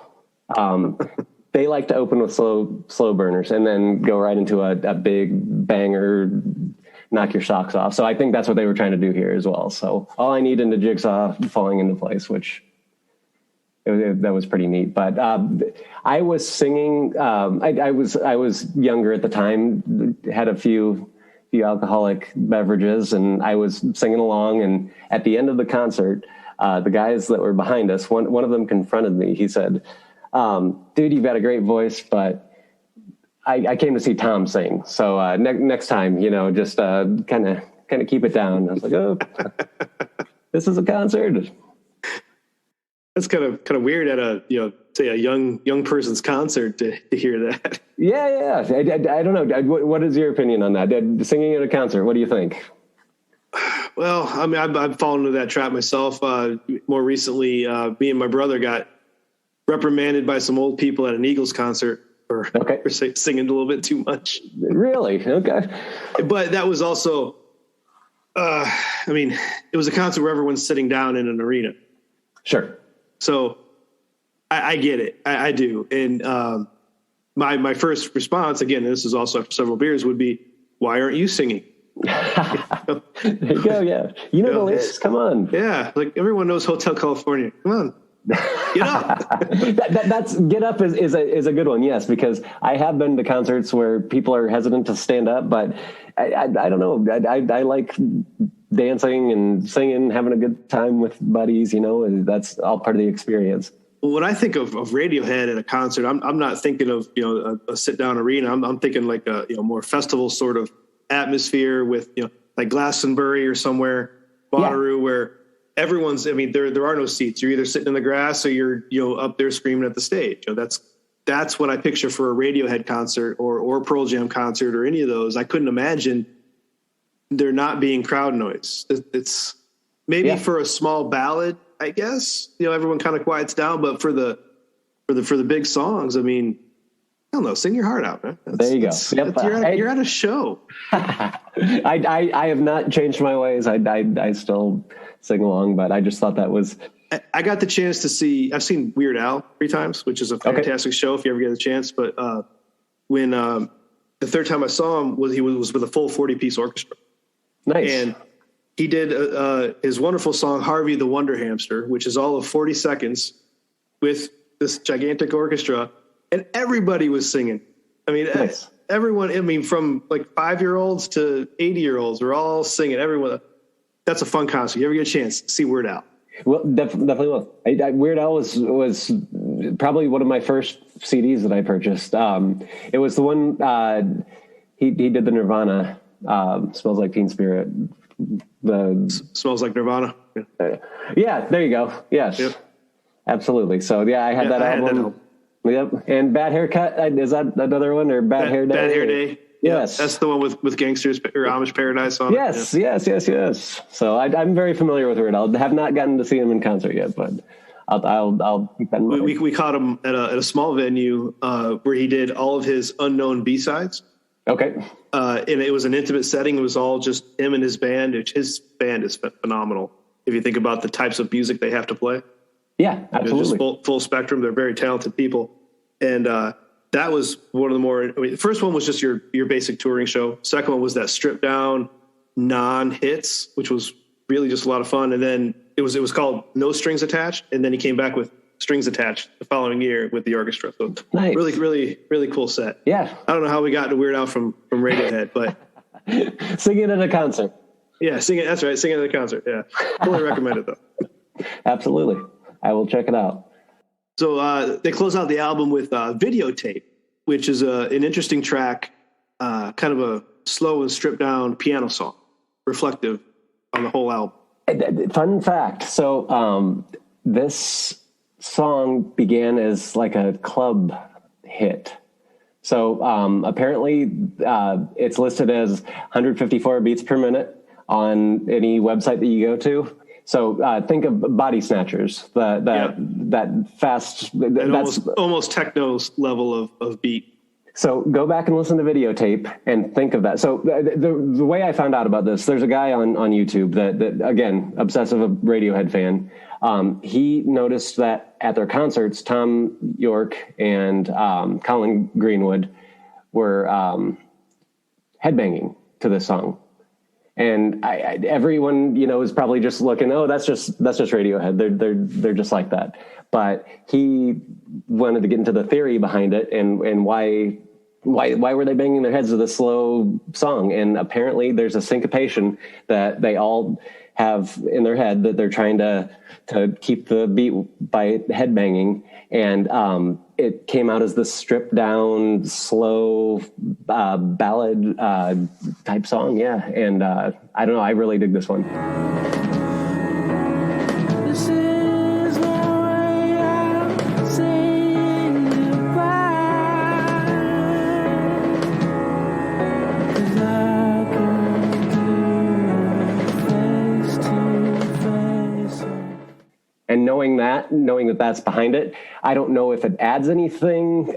They like to open with slow burners and then go right into a big banger, knock your socks off. So I think that's what they were trying to do here as well. So all I need into Jigsaw falling into place, which that was pretty neat. But I was singing. I was younger at the time, had a few alcoholic beverages, and I was singing along. And at the end of the concert, the guys that were behind us, one of them confronted me. He said, "Dude, you've got a great voice, but I came to see Tom sing. So next time, just kind of keep it down." I was like, "Oh, this is a concert." That's kind of weird at a say a young person's concert to hear that. Yeah. I don't know. What is your opinion on that? Singing at a concert, what do you think? Well, I mean, I've fallen into that trap myself. More recently, me and my brother got reprimanded by some old people at an Eagles concert for singing a little bit too much. Really? Okay. But that was also, I mean, it was a concert where everyone's sitting down in an arena. Sure. So I get it. I do. And my first response, again, this is also after several beers, would be, why aren't you singing? There you go. Yeah. You know the lyrics. Come on. Yeah. Like everyone knows Hotel California. Come on. Get up. That's Get Up is a good one. Yes. Because I have been to concerts where people are hesitant to stand up, but I don't know. I like dancing and singing, having a good time with buddies, and that's all part of the experience. Well, when I think of Radiohead at a concert, I'm not thinking of, a sit down arena. I'm thinking like a, more festival sort of atmosphere with, like Glastonbury or somewhere, Bonnaroo, where everyone's, I mean, there are no seats. You're either sitting in the grass or you're, up there screaming at the stage. That's what I picture for a Radiohead concert or Pearl Jam concert or any of those. I couldn't imagine there not being crowd noise. It's maybe for a small ballad, I guess, everyone kind of quiets down, but for the big songs, I mean, I don't know, sing your heart out, man. There you go. You're at a show. I have not changed my ways. I still sing along, but I just thought that was. I got the chance to see. I've seen Weird Al 3 times, which is a fantastic show if you ever get a chance. But when the third time I saw him he was with a full 40-piece orchestra. Nice. And he did his wonderful song Harvey the Wonder Hamster, which is all of 40 seconds with this gigantic orchestra. And everybody was singing. I mean, nice. Everyone, I mean, from like 5-year-olds to 80-year-olds were all singing. Everyone. That's a fun concert. You ever get a chance to see Weird Al? Well, definitely will. Weird Al was probably one of my first CDs that I purchased. It was the one he did the Nirvana Smells Like Teen Spirit. Smells Like Nirvana. Yeah, there you go. Yes, yep. Absolutely. So yeah, I had that album. Yep. And Bad Haircut, is that another one, or Bad Hair Day? Bad Hair Day. Yes. That's the one with Gangsters or Amish Paradise on it. Yes. So I'm very familiar with Weird Al. I have not gotten to see him in concert yet, but I'll keep that in mind. We caught him at a small venue where he did all of his unknown B-sides. Okay. And it was an intimate setting. It was all just him and his band. His band is phenomenal if you think about the types of music they have to play. Yeah, absolutely. Just full spectrum. They're very talented people. And that was one of the more, the first one was just your basic touring show. Second one was that stripped down non-hits, which was really just a lot of fun. And then it was called No Strings Attached. And then he came back with Strings Attached the following year with the orchestra. So nice. Really cool set. Yeah. I don't know how we got to Weird Al from Radiohead, but singing at a concert. Yeah, singing. That's right. Singing at a concert. Yeah. Fully recommend it though. Absolutely. I will check it out. So they close out the album with Videotape, which is an interesting track, kind of a slow and stripped down piano song, reflective on the whole album. Fun fact. So this song began as like a club hit. So apparently it's listed as 154 beats per minute on any website that you go to. So think of Body Snatchers, that fast, that's almost techno's level of beat. So go back and listen to videotape and think of that. So the way I found out about this, there's a guy on YouTube that again, obsessive Radiohead fan. He noticed that at their concerts, Tom York and Colin Greenwood were headbanging to this song. And everyone, is probably just looking, oh, that's just Radiohead. They're just like that. But he wanted to get into the theory behind it and why were they banging their heads to the slow song? And apparently there's a syncopation that they all have in their head that they're trying to keep the beat by headbanging. And it came out as this stripped down, slow ballad type song. Yeah. And I don't know. I really dig this one. This is my way out, saying goodbye. 'Cause I can do it face to face. And knowing that that's behind it, I don't know if it adds anything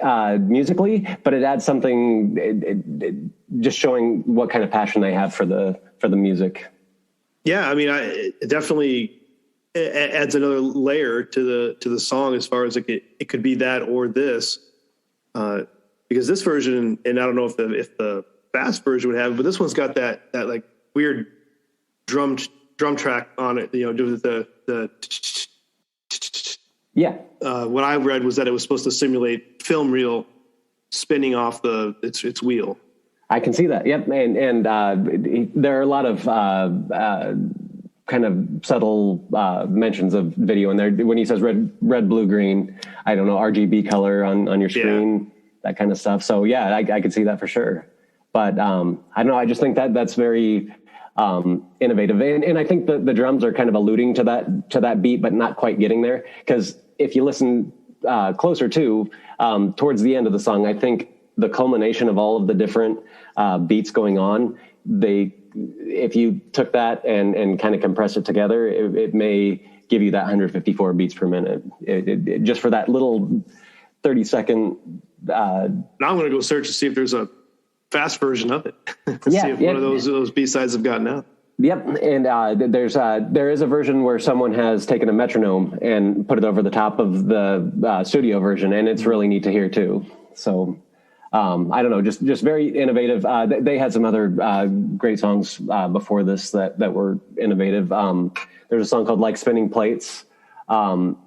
musically, but it adds something, just showing what kind of passion they have for the music. Yeah, I mean, it definitely adds another layer to the song as far as it could be that or this, because this version, and I don't know if the fast version would have it, but this one's got that like weird drum track on it. Do the yeah. What I read was that it was supposed to simulate film reel spinning off its wheel. I can see that. Yep. And there are a lot of kind of subtle mentions of video in there. When he says red, blue, green, I don't know, RGB color on your screen, that kind of stuff. So yeah, I could see that for sure. But I don't know. I just think that's very innovative. And I think the drums are kind of alluding to that beat, but not quite getting there. Because if you listen closer towards the end of the song, I think the culmination of all of the different beats going on, if you took that and kind of compressed it together, it may give you that 154 beats per minute. It just for that little 30-second. Now I'm going to go search to see if there's a fast version of it. See if one of those B-sides have gotten out. Yep, and there is a version where someone has taken a metronome and put it over the top of the studio version, and it's really neat to hear too. So I don't know, just very innovative. They had some other great songs before this that were innovative. There's a song called "Like Spinning Plates." Tom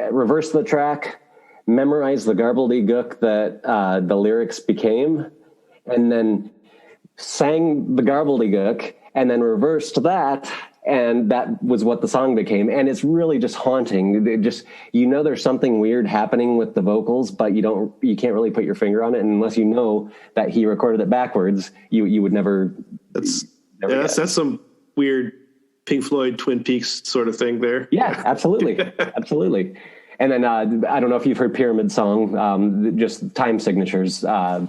reversed the track, memorized the gobbledygook that the lyrics became, and then sang the gobbledygook, and then reversed that, and that was what the song became. And it's really just haunting. There's something weird happening with the vocals, but you can't really put your finger on it, and unless you know that he recorded it backwards, you would never. That's some weird Pink Floyd Twin Peaks sort of thing there. Yeah, absolutely. Absolutely. And then I don't know if you've heard Pyramid Song, just time signatures. I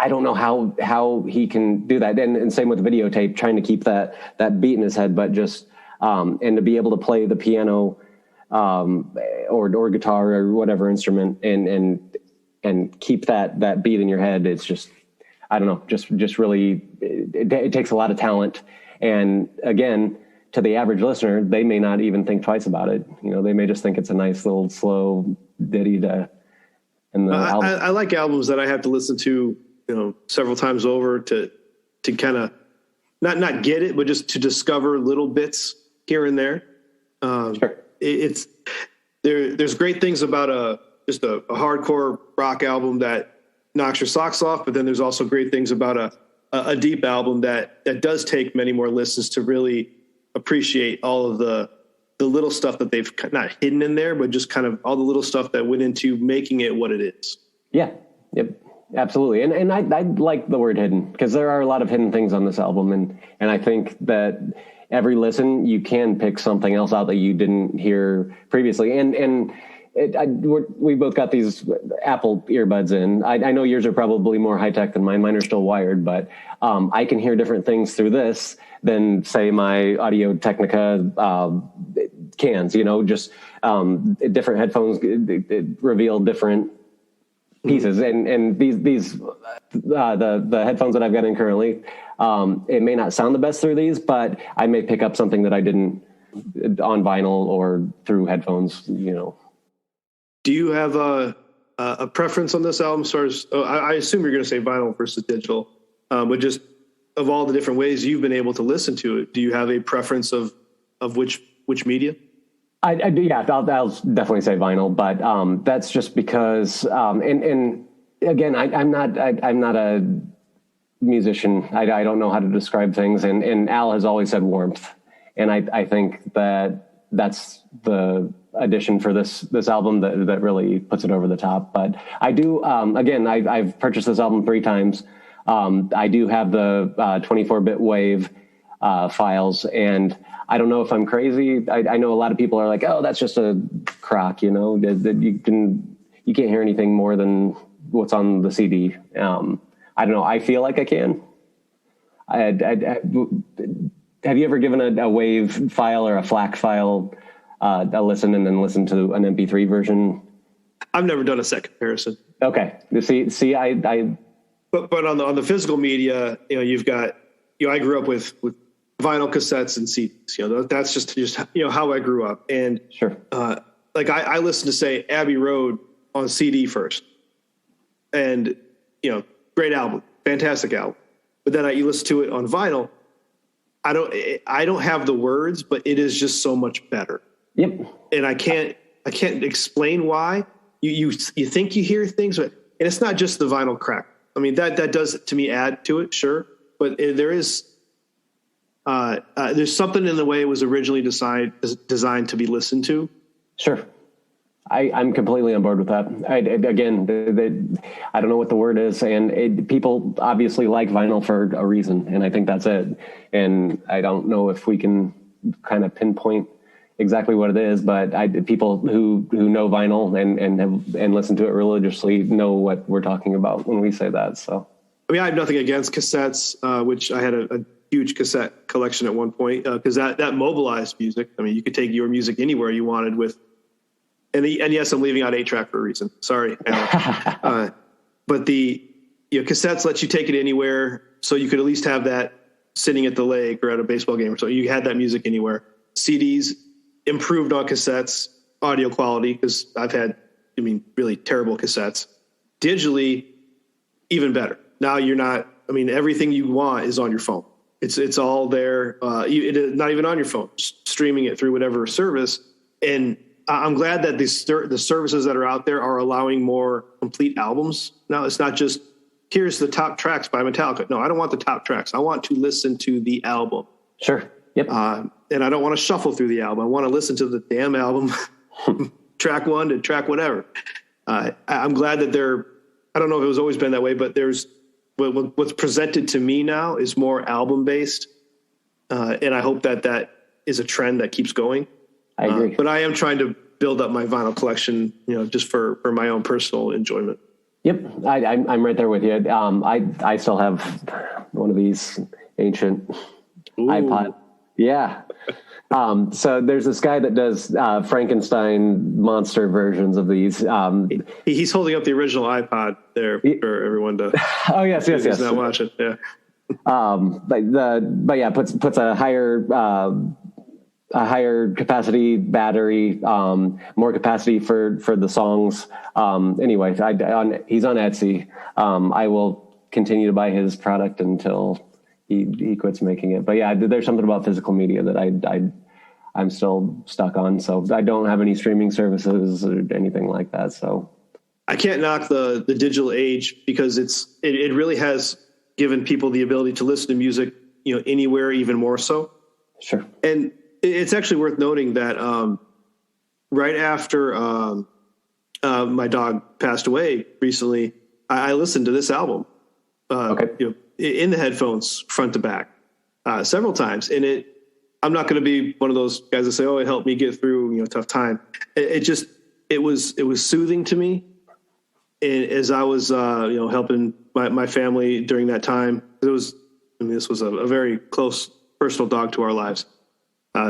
don't know how he can do that. And same with videotape, trying to keep that beat in his head, but just and to be able to play the piano or guitar or whatever instrument and keep that beat in your head. It's just, I don't know, just really, it takes a lot of talent. And again, to the average listener, they may not even think twice about it. They may just think it's a nice little slow ditty I like albums that I have to listen to, several times over to kind of not get it, but just to discover little bits here and there. Sure. There's great things about a hardcore rock album that knocks your socks off, but then there's also great things about a deep album that does take many more listens to really appreciate all of the little stuff that they've not hidden in there, but just kind of all the little stuff that went into making it what it is. Yeah. Yep. Absolutely. And I like the word hidden, because there are a lot of hidden things on this album. And I think that every listen, you can pick something else out that you didn't hear previously. And We both got these Apple earbuds in. I know yours are probably more high tech than mine. Mine are still wired, but I can hear different things through this than, say, my Audio Technica cans. Just different headphones reveal different pieces, and these the headphones that I've got in currently, it may not sound the best through these, but I may pick up something that I didn't on vinyl or through headphones. Do you have a preference on this album? I assume you're going to say vinyl versus digital, but just of all the different ways you've been able to listen to it, do you have a preference of which media? Yeah, I'll definitely say vinyl, but that's just because, and again, I'm not a musician. I don't know how to describe things, and Al has always said warmth, and I think that's the addition for this album that really puts it over the top. But I do, again, I've purchased this album 3 times. I do have the 24-bit wave files, and I don't know if I'm crazy. I know a lot of people are like, oh, that's just a crock, that you can't hear anything more than what's on the CD. I don't know. I feel like I can. Have you ever given a WAV file or a FLAC file a listen and then listen to an MP3 version? I've never done a set comparison. Okay. See, But on the physical media, you've got, I grew up with vinyl cassettes and CDs. That's just how I grew up. And sure, I listened to, say, Abbey Road on CD first, and great album, fantastic album. But then you listen to it on vinyl. I don't have the words, but it is just so much better. Yep. And I can't explain why. You think you hear things, but and it's not just the vinyl crack. I mean, that does to me add to it, sure, but there's something in the way it was originally designed to be listened to. Sure. I'm completely on board with that. I don't know what the word is, and people obviously like vinyl for a reason, and I think that's it. And I don't know if we can kind of pinpoint exactly what it is, but people who know vinyl and listen to it religiously know what we're talking about when we say that. So, I mean, I have nothing against cassettes, which I had a huge cassette collection at one point, because that mobilized music. I mean, you could take your music anywhere you wanted with. And yes, I'm leaving out 8-track for a reason. Sorry, Alan. But the cassettes let you take it anywhere, so you could at least have that sitting at the lake or at a baseball game or so. You had that music anywhere. CDs improved on cassettes, audio quality, because I've had, really terrible cassettes. Digitally, even better. Now you're not. I mean, everything you want is on your phone. It's all there. It is not even on your phone. Streaming it through whatever service. And I'm glad that the services that are out there are allowing more complete albums. Now it's not just, here's the top tracks by Metallica. No, I don't want the top tracks. I want to listen to the album. Sure. Yep. And I don't want to shuffle through the album. I want to listen to the damn album, track 1 to track whatever. I'm glad that I don't know if it was always been that way, but what's presented to me now is more album based. And I hope that is a trend that keeps going. I agree. But I am trying to build up my vinyl collection, just for my own personal enjoyment. Yep. I'm right there with you. I still have one of these ancient iPod. Yeah. So there's this guy that does Frankenstein monster versions of these. He's holding up the original iPod there for everyone to. Oh yes. He's not watching. Yeah. But yeah, puts a higher capacity battery, more capacity for the songs. Anyway, he's on Etsy. I will continue to buy his product until he quits making it. But yeah, there's something about physical media that I'm still stuck on. So I don't have any streaming services or anything like that. So I can't knock the digital age, because it really has given people the ability to listen to music, anywhere, even more so. Sure. And it's actually worth noting that right after my dog passed away recently, I listened to this album in the headphones front to back several times. And I'm not going to be one of those guys that say, oh, it helped me get through a tough time. It just it was soothing to me. And as I was, helping my family during that time, this was a very close personal dog to our lives.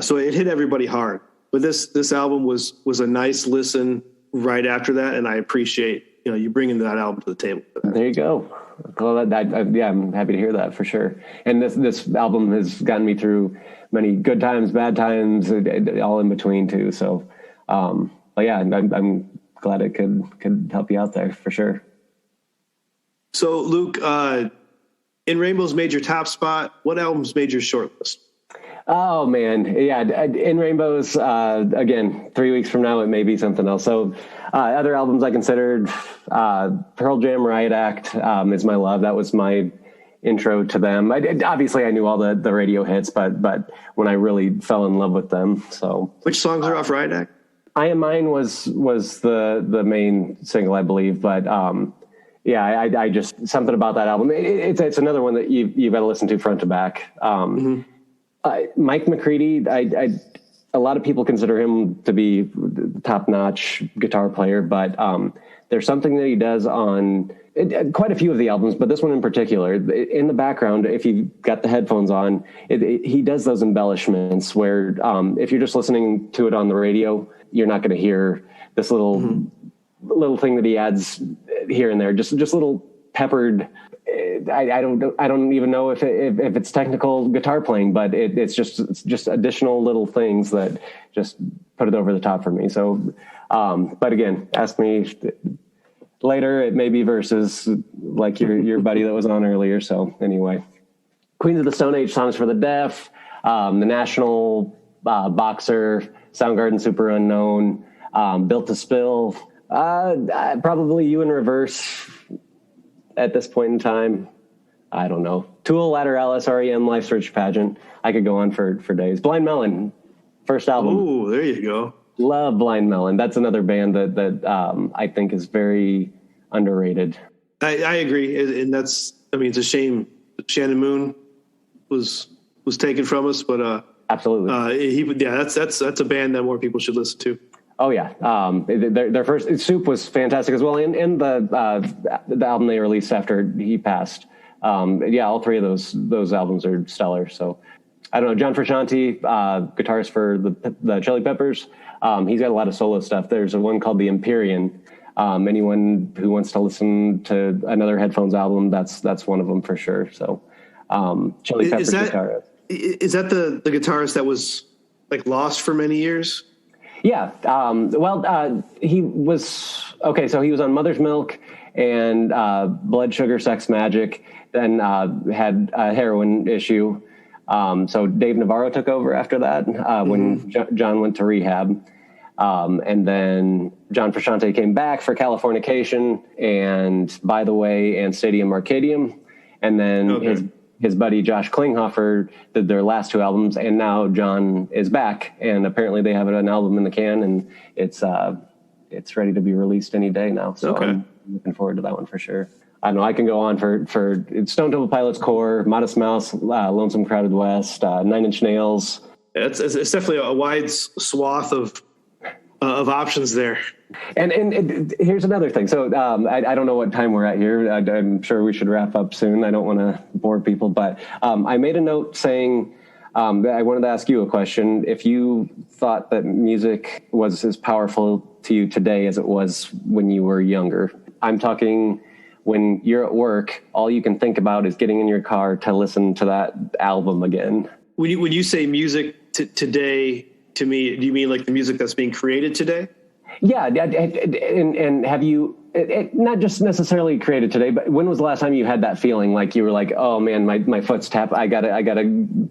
So it hit everybody hard, but this album was a nice listen right after that. And I appreciate, you bringing that album to the table. There you go. Well, I'm happy to hear that for sure. And this album has gotten me through many good times, bad times, all in between too. So, but yeah, I'm glad it could help you out there for sure. So Luke, In Rainbows made your top spot. What albums made your short list? Oh man. Yeah. In Rainbows, again, 3 weeks from now, it may be something else. So, other albums I considered, Pearl Jam, Riot Act, Is My Love. That was my intro to them. Obviously I knew all the radio hits, but when I really fell in love with them. So which songs are off Riot Act? I Am Mine was the main single, I believe, but, I just, something about that album. It's another one that you've got to listen to front to back. Mike McCready, a lot of people consider him to be top-notch guitar player, but there's something that he does on quite a few of the albums, but this one in particular. In the background, if you've got the headphones on, he does those embellishments where if you're just listening to it on the radio, you're not going to hear this little thing that he adds here and there, just little peppered. I don't even know if it's technical guitar playing, but it's just additional little things that just put it over the top for me. So, but again, ask me later. It may be versus like your buddy that was on earlier. So anyway, Queens of the Stone Age, Songs for the Deaf, The National, Boxer, Soundgarden, Super Unknown, Built to Spill, probably You in Reverse at this point in time. I don't know. Tool, Lateralis, REM, Life's Rich Pageant. I could go on for days. Blind Melon, first album. Ooh, there you go. Love Blind Melon. That's another band that I think is very underrated. I agree. And it's a shame Shannon Moon was taken from us, but absolutely. That's a band that more people should listen to. Oh yeah. Their first Soup was fantastic as well. And the album they released after he passed. All three of those albums are stellar. So I don't know, John Frusciante, guitarist for the Chili Peppers. He's got a lot of solo stuff. There's one called The Empyrean. Anyone who wants to listen to another Headphones album, that's one of them for sure. So, Chili Peppers guitarist. Is that the guitarist that was like lost for many years? Yeah. He was, okay. So he was on Mother's Milk and, Blood Sugar Sex Magic, then, had a heroin issue. So Dave Navarro took over after that, when John went to rehab. And then John Frusciante came back for Californication and By the Way and Stadium Arcadium. And then his buddy Josh Klinghoffer did their last two albums, and now John is back, and apparently they have an album in the can, and it's ready to be released any day now. So I'm looking forward to that one for sure. I don't know, I can go on for Stone Temple Pilots, Core, Modest Mouse, Lonesome Crowded West, Nine Inch Nails. It's definitely a wide swath of options there. And here's another thing. So I don't know what time we're at here. I'm sure we should wrap up soon. I don't want to bore people, but I made a note saying that I wanted to ask you a question. If you thought that music was as powerful to you today as it was when you were younger, I'm talking when you're at work, all you can think about is getting in your car to listen to that album again. When you say music today, to me, do you mean like the music that's being created today? Yeah, and have you not just necessarily created today, but when was the last time you had that feeling like you were like, oh man, my foot's tapped, I gotta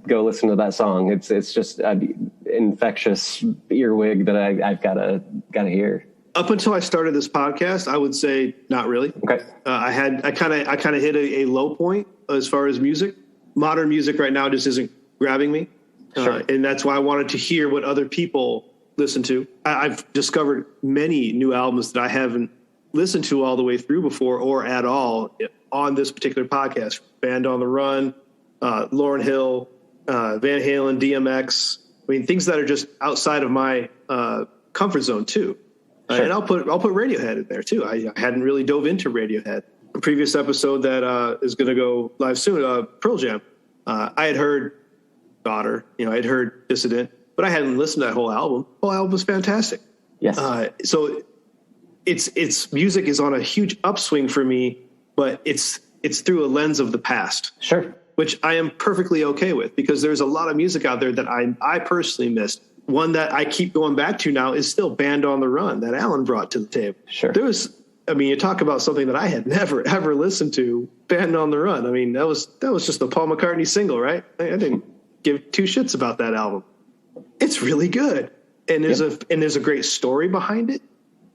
go listen to that song. It's just an infectious earwig that I've gotta hear. Up until I started this podcast, I would say not really. Okay. I kind of hit a low point as far as music. Modern music right now just isn't grabbing me. Sure. And that's why I wanted to hear what other people listen to. I've discovered many new albums that I haven't listened to all the way through before or at all on this particular podcast. Band on the Run, Lauryn Hill, Van Halen, DMX. I mean, things that are just outside of my comfort zone too. Sure. And I'll put Radiohead in there too. I hadn't really dove into Radiohead. A previous episode that is going to go live soon, Pearl Jam. I had heard Daughter, I'd heard Dissident, but I hadn't listened to that whole album. The whole album was fantastic. Yes. So its music is on a huge upswing for me, but it's through a lens of the past. Sure. Which I am perfectly okay with, because there's a lot of music out there that I personally missed. One that I keep going back to now is still Band on the Run that Alan brought to the table. Sure. You talk about something that I had never, ever listened to, Band on the Run. I mean, that was just the Paul McCartney single, right? I didn't give two shits about that album. It's really good. And there's a great story behind it.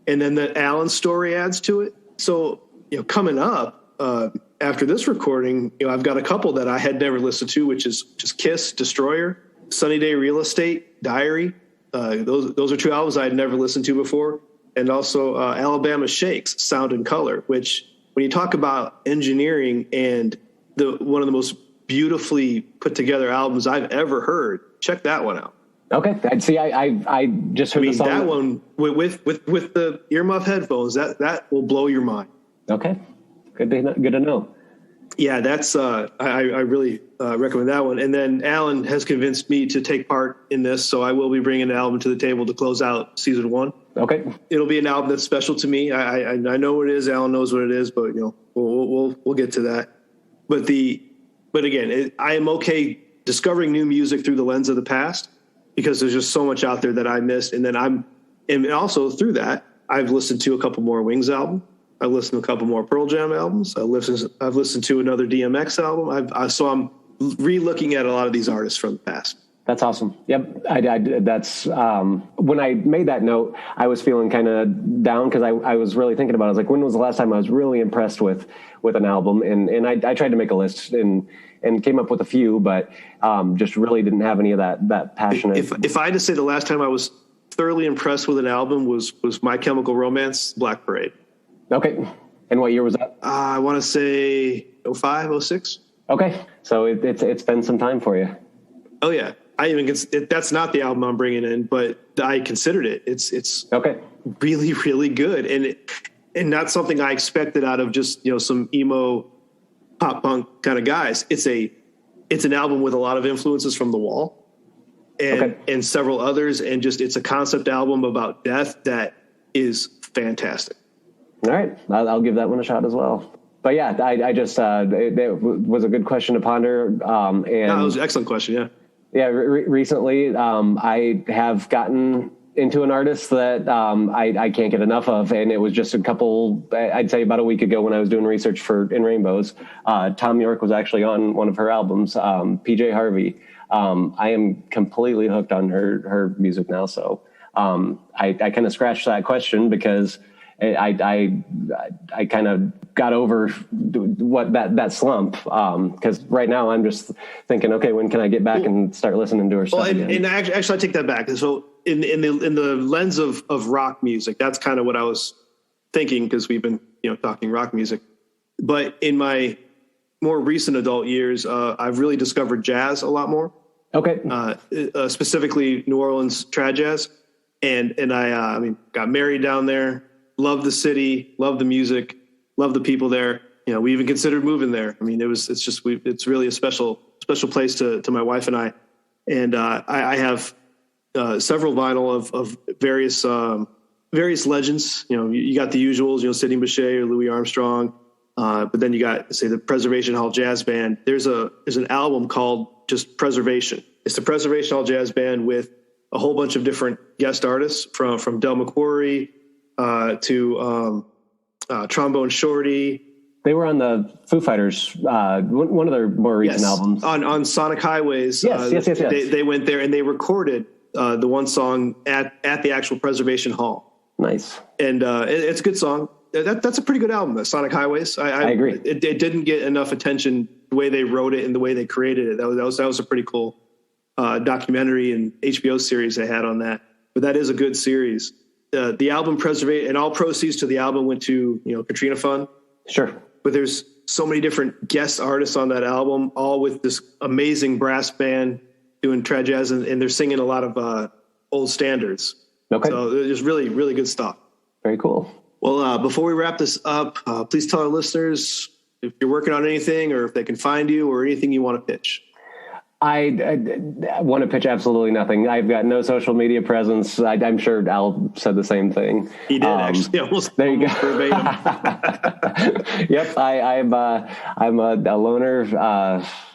And then the Alan story adds to it. So, coming up after this recording, I've got a couple that I had never listened to, which is just Kiss, Destroyer, Sunny Day Real Estate, Diary. Those are two albums I had never listened to before. And also Alabama Shakes, Sound and Color, which when you talk about engineering and one of the most beautifully put together albums I've ever heard, check that one out. Okay. See, I just heard the song. That one with the earmuff headphones, that will blow your mind. Okay. Good to know. Yeah, that's I really recommend that one. And then Alan has convinced me to take part in this, so I will be bringing an album to the table to close out season 1. Okay. It'll be an album that's special to me. I know what it is. Alan knows what it is, but we'll get to that. But again, I am okay discovering new music through the lens of the past, because there's just so much out there that I missed. And then and also through that, I've listened to a couple more Wings albums. I've listened to a couple more Pearl Jam albums. I've listened to another DMX album. So I'm re-looking at a lot of these artists from the past. That's awesome. Yep. That's when I made that note, I was feeling kind of down, because I was really thinking about it. I was like, when was the last time I was really impressed with an album? And I tried to make a list and came up with a few, but just really didn't have any of that passionate. If I had to say the last time I was thoroughly impressed with an album was My Chemical Romance, Black Parade. Okay. And what year was that? I want to say 05, 06. Okay. So it's been some time for you. Oh yeah. That's not the album I'm bringing in, but I considered it. It's okay. Really, really good. And not something I expected out of just, some emo pop punk kind of guys. It's an album with a lot of influences from The Wall and several others. And it's a concept album about death that is fantastic. All right. I'll give that one a shot as well. But yeah, I just, it was a good question to ponder. And that was an excellent question. Yeah. Yeah. Recently, I have gotten into an artist that I can't get enough of. And it was just I'd say about a week ago when I was doing research for In Rainbows. Tom York was actually on one of her albums, PJ Harvey. I am completely hooked on her music now. So I kind of scratched that question, because I kind of got over what that slump, because right now I'm just thinking, okay, when can I get back and start listening to her stuff again? And actually, I take that back. So in the lens of rock music, that's kind of what I was thinking, because we've been talking rock music. But in my more recent adult years, I've really discovered jazz a lot more. Okay. Specifically New Orleans trad jazz, and I got married down there. Love the city, love the music, love the people there. We even considered moving there. It's really a special place to my wife and I. And I have several vinyl of various legends. You got the usuals, Sidney Bechet or Louis Armstrong. But then you got, say, the Preservation Hall Jazz Band. There's an album called just Preservation. It's the Preservation Hall Jazz Band with a whole bunch of different guest artists from Del McQuarrie to Trombone Shorty. They were on the Foo Fighters, one of their more recent albums. On Sonic Highways. Yes. They went there and they recorded the one song at the actual Preservation Hall. Nice. And it's a good song. That's a pretty good album, Sonic Highways. I agree. It didn't get enough attention the way they wrote it and the way they created it. That was a pretty cool documentary and HBO series they had on that. But that is a good series. The album Preservation, and all proceeds to the album went to Katrina Fund. Sure. But there's so many different guest artists on that album, all with this amazing brass band doing trad jazz, and they're singing a lot of old standards. Okay. So there's really, really good stuff. Very cool. Well, before we wrap this up, please tell our listeners if you're working on anything or if they can find you or anything you want to pitch. I want to pitch absolutely nothing. I've got no social media presence. I'm sure Al said the same thing. He did actually. Almost, there you almost go. Yep. I'm a loner.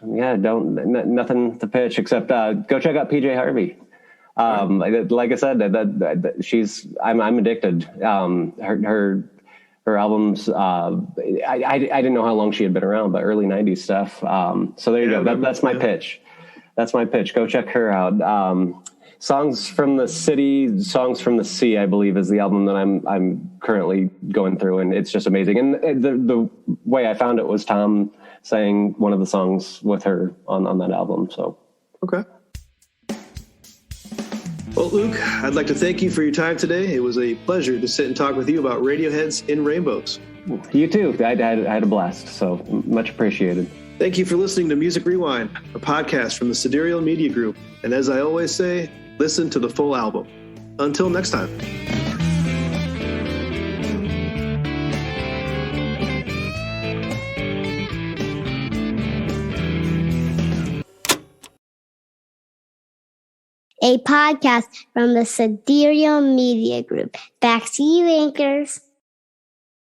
Nothing to pitch except go check out PJ Harvey. Like I said, I'm addicted. Her albums, I didn't know how long she had been around, but early 90s stuff. So there you go. That's my pitch. That's my pitch. Go check her out. Songs from the City, Songs from the Sea, I believe, is the album that I'm currently going through, and it's just amazing. And the way I found it was Tom sang one of the songs with her on that album. So okay. Well, Luke, I'd like to thank you for your time today. It was a pleasure to sit and talk with you about Radiohead's In Rainbows. You too. I had a blast, so much appreciated. Thank you for listening to Music Rewind, a podcast from the Sidereal Media Group. And as I always say, listen to the full album. Until next time. A podcast from the Sidereal Media Group. Back to you, anchors.